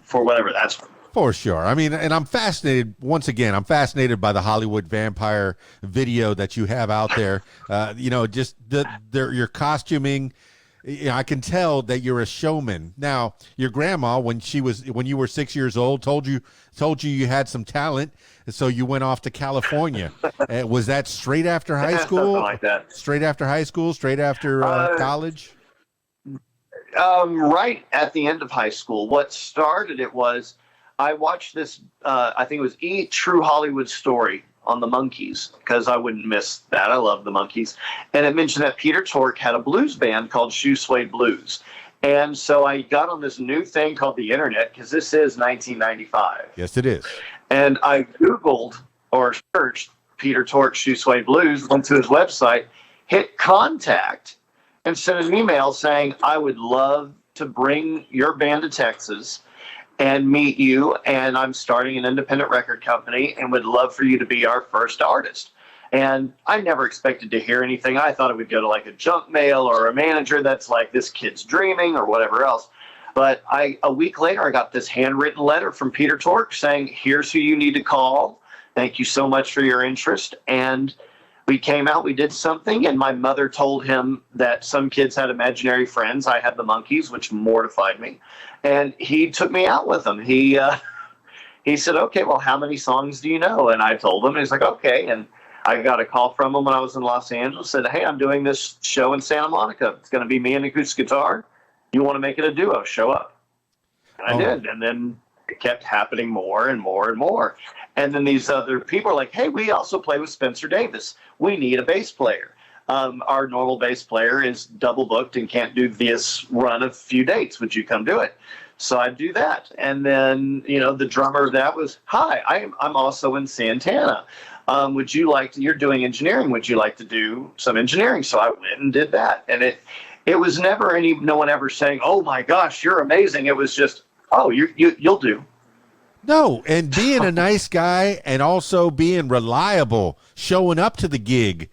S2: For whatever that's worth.
S1: For sure. I mean, and I'm fascinated, once again, I'm fascinated by the Hollywood vampire video that you have out there. Just your costuming. I can tell that you're a showman. Now, your grandma, when you were 6 years old, told you you had some talent, so you went off to California. Was that straight after high school?
S2: Something like that.
S1: Straight after high school? Straight after college?
S2: Right at the end of high school. What started it was I watched this, I think it was True Hollywood Story on the Monkees, because I wouldn't miss that. I love the Monkees. And it mentioned that Peter Tork had a blues band called Shoe Suede Blues. And so I got on this new thing called the internet, because this is 1995.
S1: Yes, it is.
S2: And I Googled or searched Peter Tork Shoe Suede Blues, went to his website, hit contact, and sent an email saying, I would love to bring your band to Texas and meet you, and I'm starting an independent record company and would love for you to be our first artist. And I never expected to hear anything. I thought it would go to like a junk mail or a manager that's like, this kid's dreaming or whatever else. But a week later, I got this handwritten letter from Peter Tork saying, here's who you need to call. Thank you so much for your interest. And we came out, we did something, and my mother told him that some kids had imaginary friends. I had the Monkees, which mortified me. And he took me out with him. He said, okay, well, how many songs do you know? And I told him, and he's like, okay. And I got a call from him when I was in Los Angeles, said, hey, I'm doing this show in Santa Monica. It's going to be me and acoustic guitar. You want to make it a duo? Show up. And I did. And then it kept happening more and more and more. And then these other people are like, hey, we also play with Spencer Davis. We need a bass player. Our normal bass player is double booked and can't do this run of few dates. Would you come do it? So I do that. And then, the drummer of that was, hi, I'm also in Santana. Would you like to, you're doing engineering. Would you like to do some engineering? So I went and did that. And it was never no one ever saying, oh my gosh, you're amazing. It was just, oh, you'll do.
S1: No, and being a nice guy and also being reliable, showing up to the gig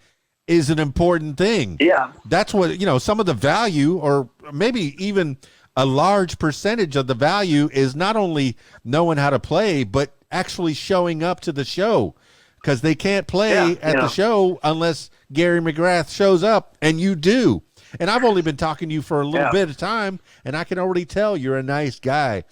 S1: is an important thing.
S2: Yeah.
S1: That's what, some of the value, or maybe even a large percentage of the value, is not only knowing how to play, but actually showing up to the show, because they can't play at the show unless Gary McGrath shows up, and you do. And I've only been talking to you for a little bit of time, and I can already tell you're a nice guy.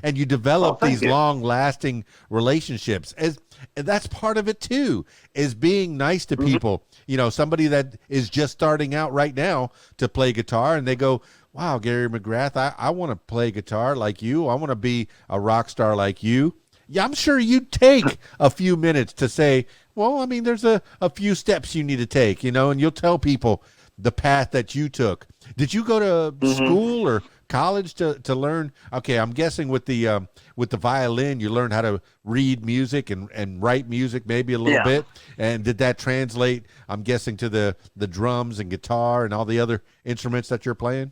S1: And you develop these long-lasting relationships. And that's part of it too, is being nice to people. Somebody that is just starting out right now to play guitar, and they go, wow, Gary McGrath, I want to play guitar like you. I want to be a rock star like you. Yeah, I'm sure you'd take a few minutes to say, well, I mean, there's a few steps you need to take, and you'll tell people the path that you took. Did you go to school or college to learn? Okay, I'm guessing with the violin, you learned how to read music and write music maybe a little bit. And did that translate, I'm guessing, to the drums and guitar and all the other instruments that you're playing?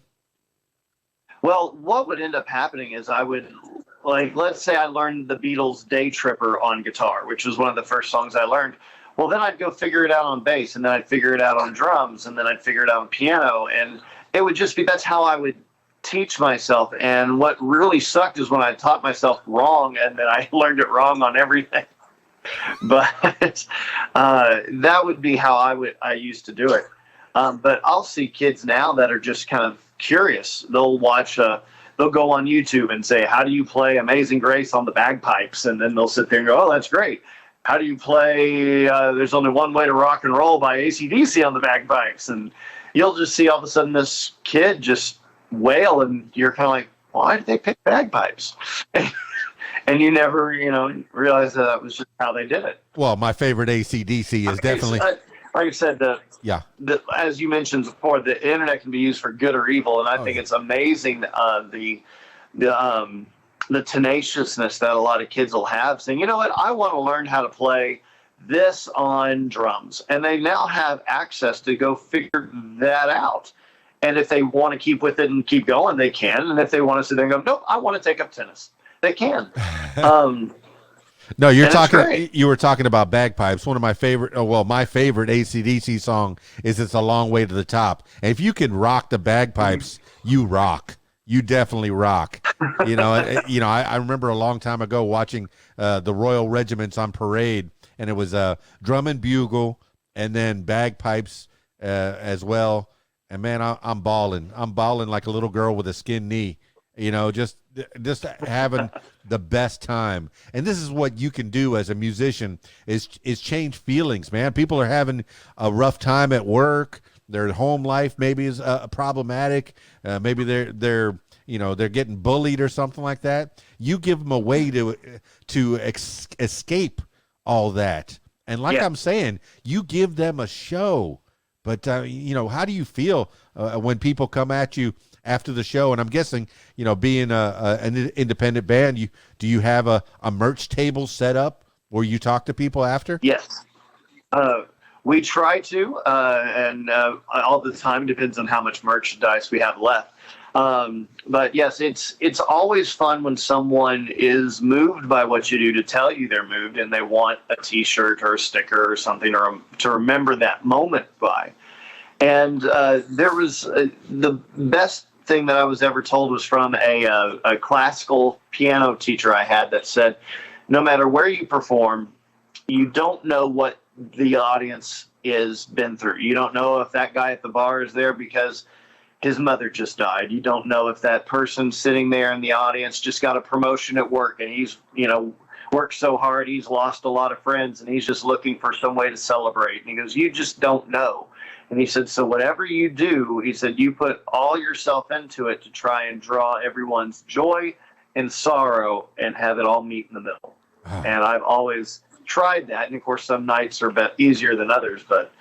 S2: Well, what would end up happening is I would, let's say I learned the Beatles' Day Tripper on guitar, which was one of the first songs I learned. Well, then I'd go figure it out on bass, and then I'd figure it out on drums, and then I'd figure it out on piano. And it would just be, that's how I would teach myself. And what really sucked is when I taught myself wrong, and then I learned it wrong on everything. But that would be how I used to do it. But I'll see kids now that are just kind of curious. They'll go on YouTube and say, how do you play Amazing Grace on the bagpipes? And then they'll sit there and go, oh, that's great. How do you play There's Only One Way to Rock and Roll by AC/DC on the bagpipes? And you'll just see all of a sudden this kid just wail, and you're kind of like, why did they pick bagpipes? And you never, realize that was just how they did it.
S1: Well, my favorite AC/DC is definitely...
S2: like I said, as you mentioned before, the internet can be used for good or evil, and I think it's amazing the tenaciousness that a lot of kids will have, saying, you know what, I want to learn how to play this on drums. And they now have access to go figure that out. And if they want to keep with it and keep going, they can. And if they want to sit there and go, nope, I want to take up tennis, they can.
S1: No, you were talking about bagpipes. One of my favorite, my favorite AC/DC song is "It's a Long Way to the Top." And if you can rock the bagpipes, you rock. You definitely rock. I remember a long time ago watching the Royal Regiments on parade, and it was drum and bugle, and then bagpipes as well. And man, I'm balling. I'm balling like a little girl with a skinned knee. Just having the best time. And this is what you can do as a musician is change feelings, man. People are having a rough time at work. Their home life maybe is problematic. Maybe they're getting bullied or something like that. You give them a way to escape all that. And like I'm saying, you give them a show. But, how do you feel when people come at you after the show? And I'm guessing, being an independent band, do you have a merch table set up where you talk to people after?
S2: Yes. We try to, and all the time depends on how much merchandise we have left. But yes, it's always fun when someone is moved by what you do to tell you they're moved and they want a T-shirt or a sticker or something to remember that moment by. And there was the best thing that I was ever told was from a classical piano teacher I had that said, no matter where you perform, you don't know what the audience is been through. You don't know if that guy at the bar is there because his mother just died. You don't know if that person sitting there in the audience just got a promotion at work and he's, worked so hard, he's lost a lot of friends and he's just looking for some way to celebrate. And he goes, you just don't know. And he said, so whatever you do, he said, you put all yourself into it to try and draw everyone's joy and sorrow and have it all meet in the middle. And I've always tried that. And of course, some nights are easier than others, but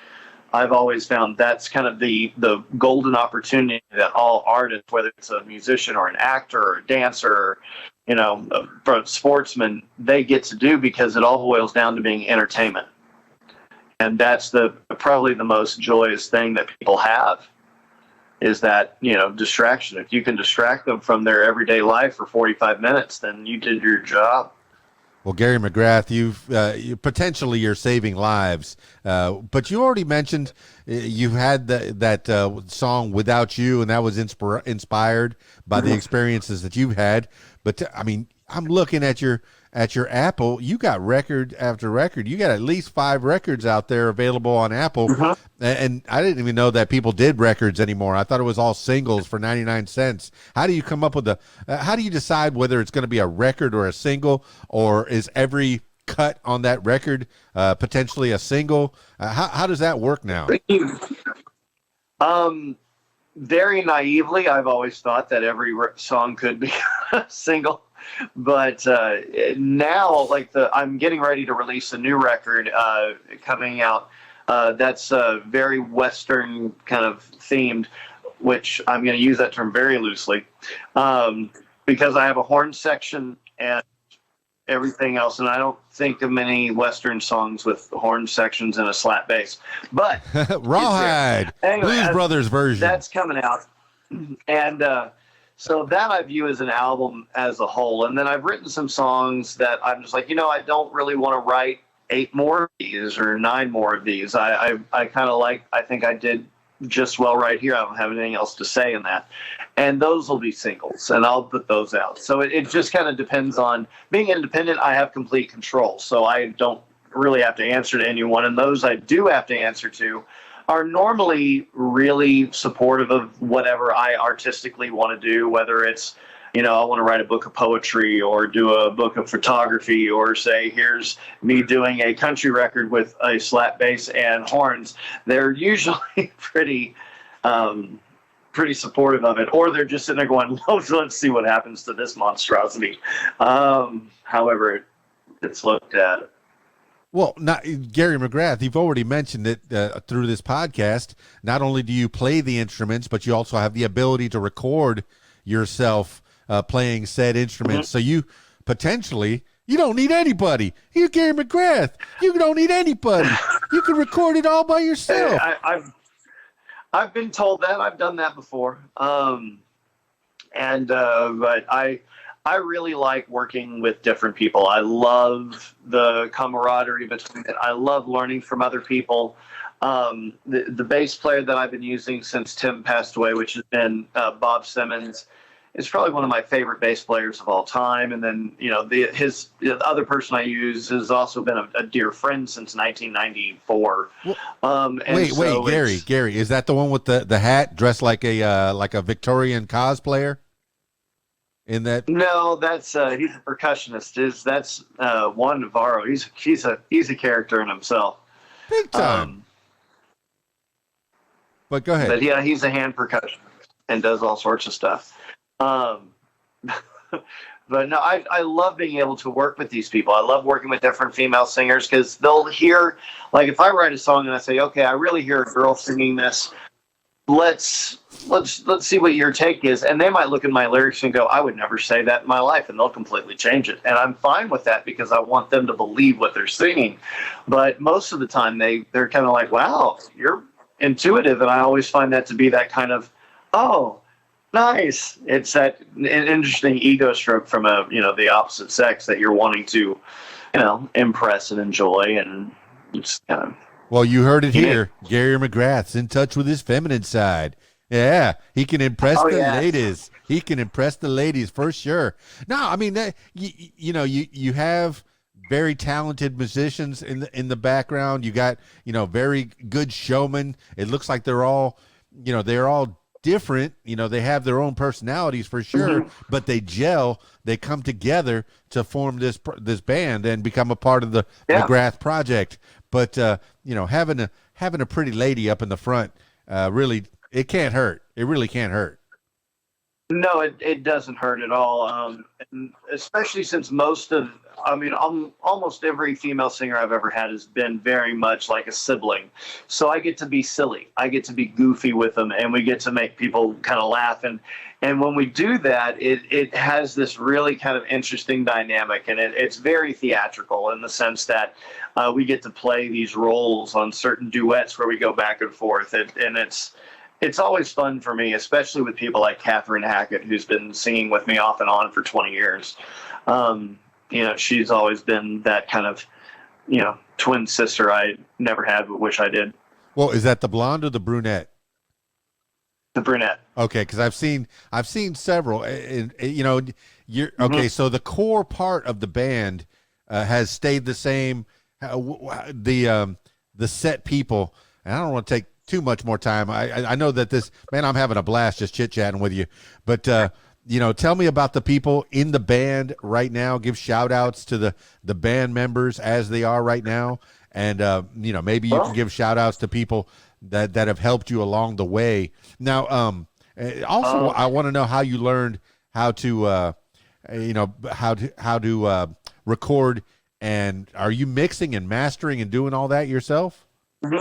S2: I've always found that's kind of the golden opportunity that all artists, whether it's a musician or an actor or a dancer, a sportsman, they get to do, because it all boils down to being entertainment. And that's probably the most joyous thing that people have, is that, distraction. If you can distract them from their everyday life for 45 minutes, then you did your job.
S1: Well, Gary McGrath, you potentially you're saving lives, but you already mentioned you had that song "Without You," and that was inspired by the experiences that you've had. But I'm looking at your Apple. You got record after record. You got at least 5 records out there available on Apple. And I didn't even know that people did records anymore. I thought it was all singles for 99 cents. How do you come up with how do you decide whether it's going to be a record or a single, or is every cut on that record potentially a single? How does that work now?
S2: Very naively, I've always thought that every song could be a single. But now, I'm getting ready to release a new record coming out that's very Western kind of themed, which I'm going to use that term very loosely, because I have a horn section and everything else, and I don't think of many Western songs with horn sections and a slap bass. But
S1: Rawhide, anyway, Blues Brothers version,
S2: that's coming out, and so that I view as an album as a whole. And then I've written some songs that I'm just like, I don't really want to write 8 more of these or 9 more of these. I kind of I think I did just well right here. I don't have anything else to say in that. And those will be singles, and I'll put those out. So it just kind of depends on being independent. I have complete control, so I don't really have to answer to anyone. And those I do have to answer to are normally really supportive of whatever I artistically want to do, whether it's, I want to write a book of poetry or do a book of photography, or say, here's me doing a country record with a slap bass and horns. They're usually pretty supportive of it, or they're just sitting there going, let's see what happens to this monstrosity. However it's looked at.
S1: Well, Gary McGrath, you've already mentioned it through this podcast. Not only do you play the instruments, but you also have the ability to record yourself playing said instruments. So you potentially, You don't need anybody. You're Gary McGrath. You don't need anybody. You can record it all by yourself.
S2: I've been told that. I've done that before. But I really like working with different people. I love the camaraderie between it. I love learning from other people. The bass player that I've been using since Tim passed away, which has been Bob Simmons, is probably one of my favorite bass players of all time. And then, the other person I use has also been a dear friend since 1994.
S1: Gary, is that the one with the hat, dressed like a Victorian cosplayer? In that?
S2: No, that's he's a percussionist. That's Juan Navarro. He's a character in himself.
S1: Big time. But go ahead.
S2: But yeah, he's a hand percussionist and does all sorts of stuff. But no, I love being able to work with these people. I love working with different female singers because they'll hear, like, if I write a song and I say, okay, I really hear a girl singing this. Let's see what your take is. And they might look at my lyrics and go, I would never say that in my life. And they'll completely change it. And I'm fine with that because I want them to believe what they're singing. But most of the time they're kind of like, wow, you're intuitive. And I always find that to be that kind of, oh, nice. It's that an interesting ego stroke from the opposite sex that you're wanting to, impress and enjoy. And it's kind of.
S1: Well, you heard it here. Gary McGrath's in touch with his feminine side. Yeah, he can impress the ladies. He can impress the ladies for sure. No, I mean, you have very talented musicians in the background. You got, very good showmen. It looks like they're all different. They have their own personalities for sure, but they gel. They come together to form this band and become a part of the McGrath Project. But having a pretty lady up in the front, really, it can't hurt. It really can't hurt.
S2: No, it doesn't hurt at all. And especially since almost every female singer I've ever had has been very much like a sibling. So I get to be silly. I get to be goofy with them, and we get to make people kind of laugh. And when we do that, it has this really kind of interesting dynamic, and it's very theatrical in the sense that we get to play these roles on certain duets where we go back and forth, and it's always fun for me, especially with people like Catherine Hackett, who's been singing with me off and on for 20 years. She's always been that kind of, twin sister I never had, but wish I did.
S1: Well, is that the blonde or the brunette?
S2: The brunette.
S1: Okay, because I've seen several. You're okay. So the core part of the band has stayed the same. The set people, and I don't want to take too much more time. I know that I'm having a blast just chit chatting with you, but tell me about the people in the band right now. Give shout outs to the band members as they are right now, and maybe you can give shout outs to people that have helped you along the way. Now, I want to know how you learned how to record, and are you mixing and mastering and doing all that yourself?
S2: Mm-hmm.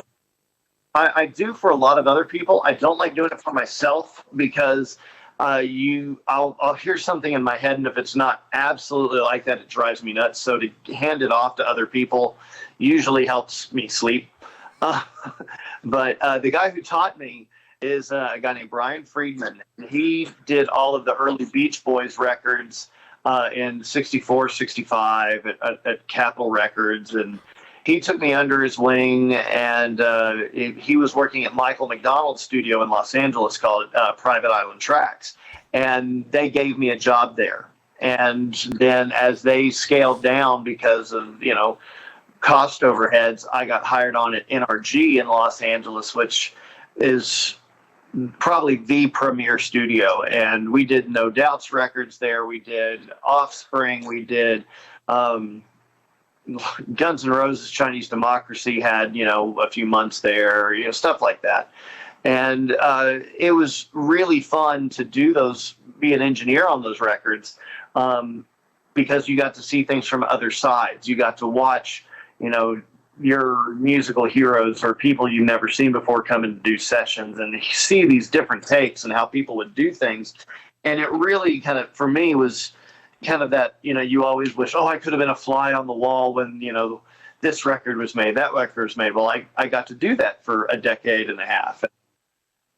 S2: I do for a lot of other people. I don't like doing it for myself because I'll hear something in my head, and if it's not absolutely like that, it drives me nuts. So to hand it off to other people usually helps me sleep. But the guy who taught me is a guy named Brian Friedman. He did all of the early Beach Boys records in 64, 65 at Capitol Records, and he took me under his wing, and he was working at Michael McDonald's studio in Los Angeles called Private Island Tracks, and they gave me a job there. And then as they scaled down because of, cost overheads, I got hired on at NRG in Los Angeles, which is probably the premier studio. And we did No Doubts records there. We did Offspring. We did Guns N' Roses, Chinese Democracy had, a few months there, stuff like that. And it was really fun to do those, be an engineer on those records, because you got to see things from other sides. You got to watch, your musical heroes or people you've never seen before come and do sessions, and you see these different takes and how people would do things. And it really kind of, for me, kind of that, you always wish, oh, I could have been a fly on the wall when, this record was made, that record was made. Well, I got to do that for a decade and a half.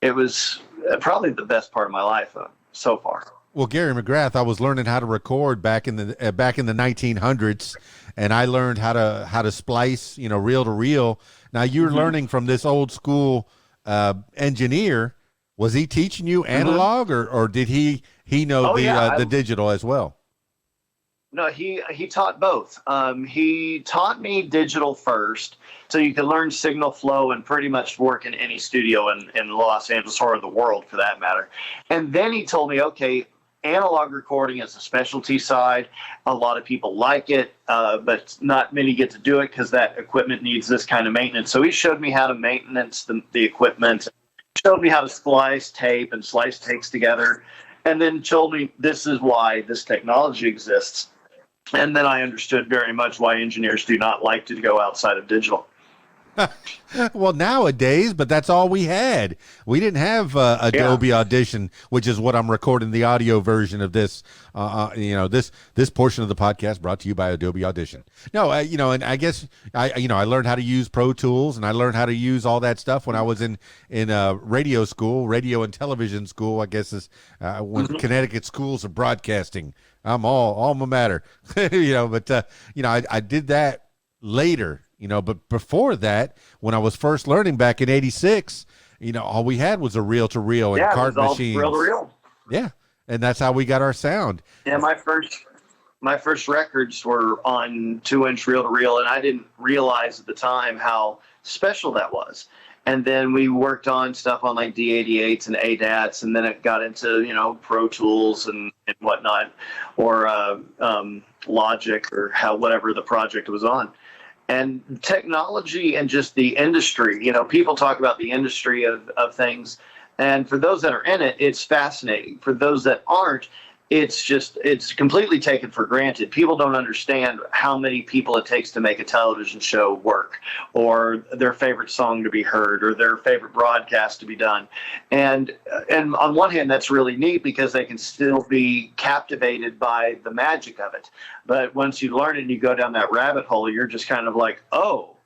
S2: It was probably the best part of my life so far.
S1: Well, Gary McGrath, I was learning how to record back in the 1900s, and I learned how to splice, reel to reel. Now you're learning from this old school engineer. Was he teaching you analog, or did he know the digital as well?
S2: No, he taught both. He taught me digital first, so you can learn signal flow and pretty much work in any studio in Los Angeles or the world for that matter. And then he told me, okay, analog recording is a specialty side. A lot of people like it, but not many get to do it because that equipment needs this kind of maintenance. So he showed me how to maintenance the equipment, showed me how to splice tape and slice tapes together, and then told me this is why this technology exists. And then I understood very much why engineers do not like to go outside of digital.
S1: Well, nowadays, but that's all we had. We didn't have Adobe Audition, which is what I'm recording the audio version of this. This portion of the podcast brought to you by Adobe Audition. No, and I guess I learned how to use Pro Tools, and I learned how to use all that stuff when I was in radio school, radio and television school. I guess is when Connecticut schools of broadcasting. I'm all alma mater, But I did that later. But before that, when I was first learning back in '86, all we had was a reel-to-reel and card machines.
S2: Reel-to-reel.
S1: Yeah, and that's how we got our sound.
S2: Yeah, my first records were on 2-inch reel-to-reel, and I didn't realize at the time how special that was. And then we worked on stuff on like D88s and ADATs, and then it got into Pro Tools and whatnot, or Logic, or whatever the project was on. And technology and just the industry, people talk about the industry of things. And for those that are in it, it's fascinating. For those that aren't, it's completely taken for granted. People don't understand how many people it takes to make a television show work, or their favorite song to be heard, or their favorite broadcast to be done. And on one hand, that's really neat because they can still be captivated by the magic of it. But once you learn it and you go down that rabbit hole, you're just kind of like, oh,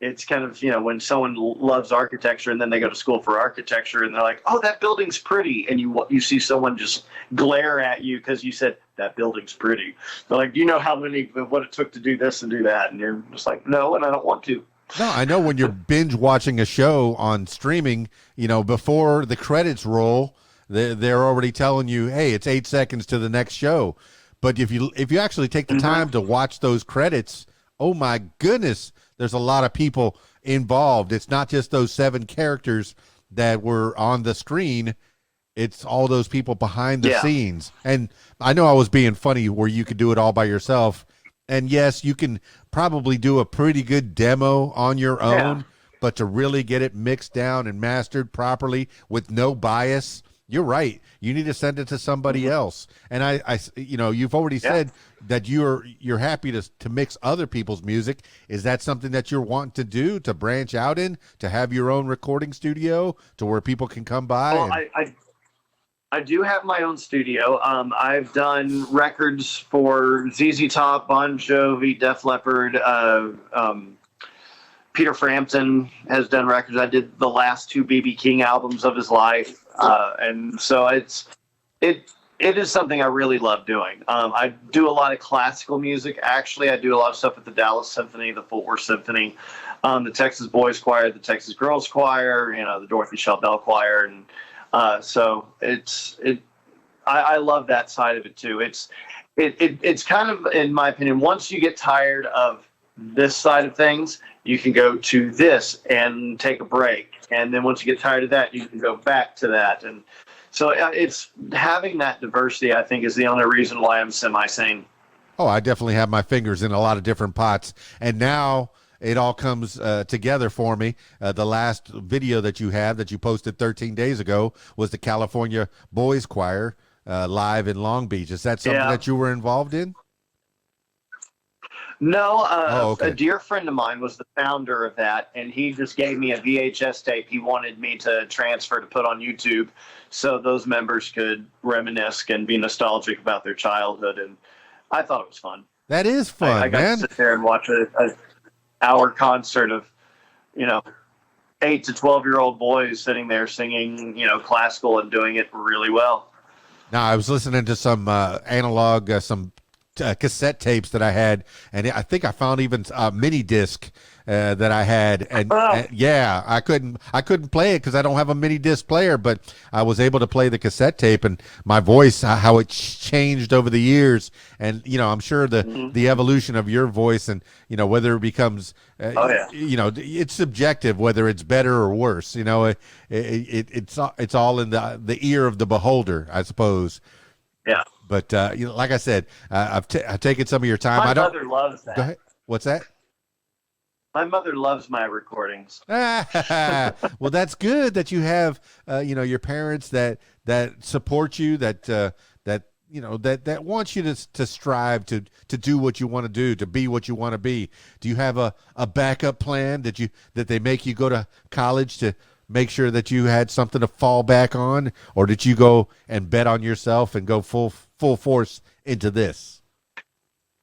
S2: it's kind of, when someone loves architecture and then they go to school for architecture and they're like, oh, that building's pretty. And you see someone just glare at you because you said, that building's pretty. They're like, do you know what it took to do this and do that? And you're just like, no, and I don't want to.
S1: No, I know when you're binge watching a show on streaming, before the credits roll, they're already telling you, hey, it's 8 seconds to the next show. But if you actually take the time to watch those credits, oh my goodness, there's a lot of people involved. It's not just those 7 characters that were on the screen. It's all those people behind the scenes. And I know I was being funny where you could do it all by yourself. And yes, you can probably do a pretty good demo on your own, but to really get it mixed down and mastered properly with no bias, you're right. You need to send it to somebody else. And I you've already said that you're happy to mix other people's music. Is that something that you're wanting to do, to branch out in, to have your own recording studio to where people can come by?
S2: Well, I do have my own studio. I've done records for ZZ Top, Bon Jovi, Def Leppard, Peter Frampton has done records. I did the last 2 B.B. King albums of his life. And so it is something I really love doing. I do a lot of classical music. Actually, I do a lot of stuff with the Dallas Symphony, the Fort Worth Symphony, the Texas Boys Choir, the Texas Girls Choir, the Dorothy Shell Bell Choir. And so I love that side of it too. It's kind of, in my opinion, once you get tired of this side of things, you can go to this and take a break. And then once you get tired of that, you can go back to that. And so it's having that diversity, I think, is the only reason why I'm semi-sane.
S1: Oh, I definitely have my fingers in a lot of different pots. And now it all comes together for me. The last video that you have that you posted 13 days ago was the California Boys Choir live in Long Beach. Is that something that you were involved in?
S2: No,
S1: Oh,
S2: a
S1: okay.
S2: dear friend of mine was the founder of that, and he just gave me a VHS tape he wanted me to transfer to put on YouTube so those members could reminisce and be nostalgic about their childhood. And I thought it was fun.
S1: That is
S2: I
S1: fun,
S2: got to
S1: man.
S2: sit there and watch a hour concert of, you know, 8 to 12-year-old boys sitting there singing, classical and doing it really well.
S1: Now, I was listening to some analog, some cassette tapes that I had, and I think I found even a mini disc that I had, and yeah, I couldn't play it because I don't have a mini disc player, but I was able to play the cassette tape, and my voice, how it changed over the years, and I'm sure the evolution of your voice, and whether it becomes,
S2: Oh yeah.
S1: it's subjective whether it's better or worse. It's all in the ear of the beholder, I suppose.
S2: Yeah.
S1: But like I said, I've taken some of your time.
S2: My
S1: I don't.
S2: mother loves
S1: Go
S2: that.
S1: ahead. What's that?
S2: My mother loves my recordings.
S1: Well, that's good that you have, your parents that support you, that wants you to strive to do what you want to do, to be what you want to be. Do you have a backup plan that they make you go to college to make sure that you had something to fall back on, or did you go and bet on yourself and go full force into this?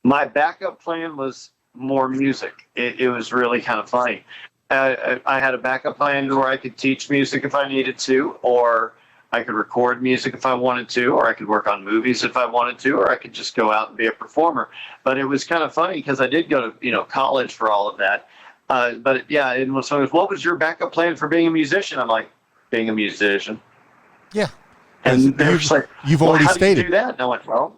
S2: My backup plan was more music. It was really kind of funny. I had a backup plan where I could teach music if I needed to, or I could record music if I wanted to, or I could work on movies if I wanted to, or I could just go out and be a performer. But it was kind of funny because I did go to college for all of that. But yeah, and when someone goes, "What was your backup plan for being a musician?" I'm like, "Being a musician."
S1: Yeah,
S2: And they're just like,
S1: you've
S2: "Well,
S1: already
S2: how do you
S1: stated.
S2: do that?" And I went, "Well,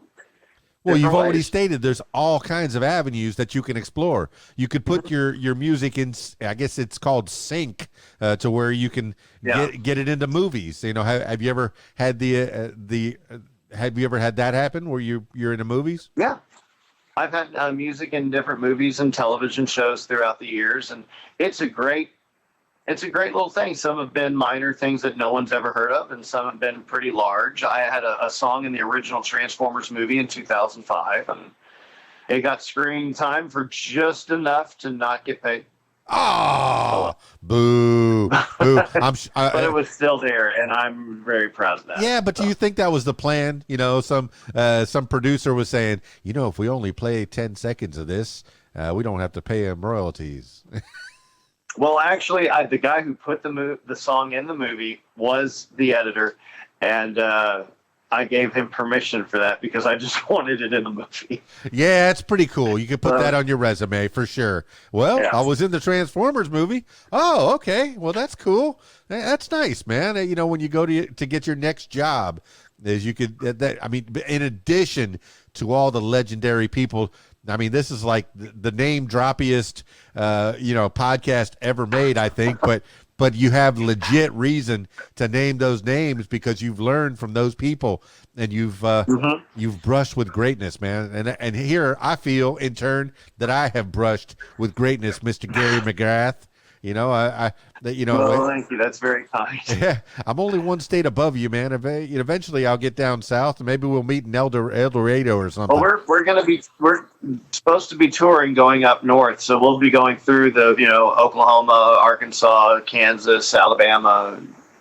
S1: Well, you've
S2: different
S1: already
S2: ways."
S1: stated there's all kinds of avenues that you can explore. You could put your music in, I guess it's called sync, to where you can
S2: Yeah.
S1: get it into movies. Have you ever had have you ever had that happen where you're in the movies?
S2: Yeah. I've had music in different movies and television shows throughout the years, and it's a great little thing. Some have been minor things that no one's ever heard of, and some have been pretty large. I had a song in the original Transformers movie in 2005, and it got screen time for just enough to not get paid.
S1: Oh, boo, boo!
S2: But it was still there, and I'm very proud of that.
S1: Yeah, but do you think that was the plan? Some producer was saying, if we only play 10 seconds of this, we don't have to pay him royalties.
S2: Well, actually, the guy who put the song in the movie was the editor, and I gave him permission for that because I just wanted it in the movie.
S1: Yeah, it's pretty cool. You could put that on your resume for sure. Well,
S2: Yeah.
S1: I was in the Transformers movie. Oh, okay. Well, that's cool. That's nice, man. When you go to get your next job, is you could in addition to all the legendary people. I mean, this is like the name droppiest, podcast ever made, I think. But you have legit reason to name those names because you've learned from those people, and you've brushed with greatness, man. And here I feel in turn that I have brushed with greatness, Mr. Gary McGrath.
S2: Well, thank you. That's very kind.
S1: Yeah, I'm only one state above you, man. Eventually, I'll get down south, and maybe we'll meet in El Dorado or something.
S2: Well, we're supposed to be touring going up north, so we'll be going through the Oklahoma, Arkansas, Kansas, Alabama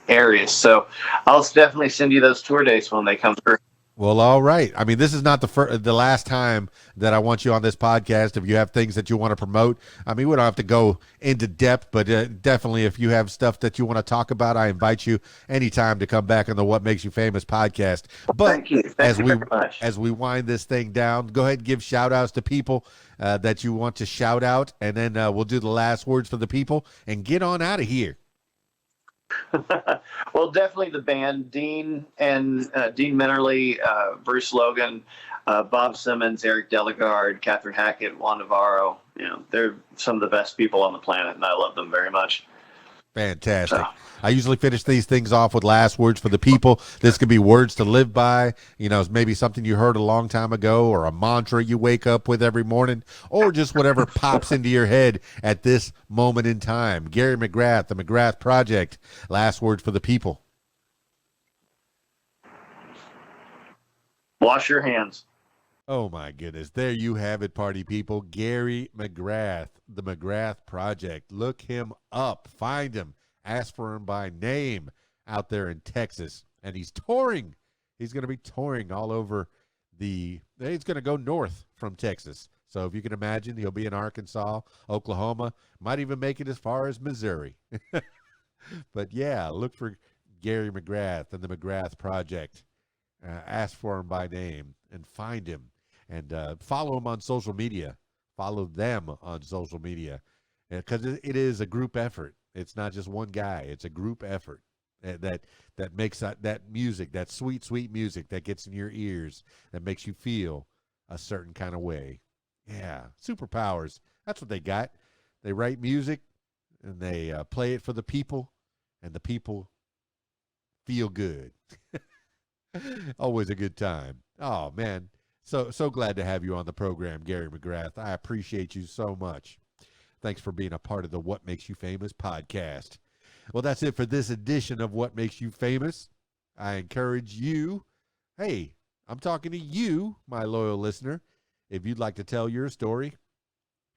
S2: areas. So I'll definitely send you those tour dates when they come through.
S1: Well, all right. I mean, this is not the last time that I want you on this podcast. If you have things that you want to promote, I mean, we don't have to go into depth, but definitely if you have stuff that you want to talk about, I invite you anytime to come back on the What Makes You Famous podcast. But
S2: Thank you. Thank you very much.
S1: As we wind this thing down, go ahead and give shout outs to people that you want to shout out, and then we'll do the last words for the people and get on out of here.
S2: Well, definitely the band, Dean Minnerly, Bruce Logan, Bob Simmons, Eric Delegard, Catherine Hackett, Juan Navarro. They're some of the best people on the planet, and I love them very much.
S1: Fantastic. So, I usually finish these things off with last words for the people. This could be words to live by, maybe something you heard a long time ago, or a mantra you wake up with every morning, or just whatever pops into your head at this moment in time. Gary McGrath, the McGrath Project. Last words for the people.
S2: Wash your hands.
S1: Oh my goodness. There you have it, party people. Gary McGrath, the McGrath Project. Look him up. Find him. Ask for him by name out there in Texas. And he's touring. He's going to be touring all over he's going to go north from Texas. So if you can imagine, he'll be in Arkansas, Oklahoma, might even make it as far as Missouri. But yeah, look for Gary McGrath and the McGrath Project. Ask for him by name and find him. And follow him on social media. Follow them on social media. Because it is a group effort. It's not just one guy. It's a group effort that makes that music, that sweet, sweet music that gets in your ears, that makes you feel a certain kind of way. Yeah, superpowers. That's what they got. They write music, and they play it for the people, and the people feel good. Always a good time. Oh, man. So glad to have you on the program, Gary McGrath. I appreciate you so much. Thanks for being a part of the What Makes You Famous podcast. Well, that's it for this edition of What Makes You Famous. I encourage you, hey, I'm talking to you, my loyal listener. If you'd like to tell your story,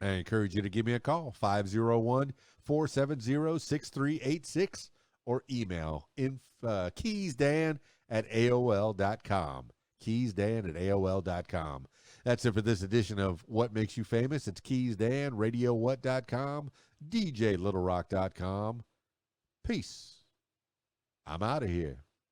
S1: I encourage you to give me a call, 501-470-6386, or email keysdan@aol.com. keysdan@aol.com. That's it for this edition of What Makes You Famous. It's Keys Dan, RadioWhat.com, DJLittleRock.com. Peace. I'm out of here.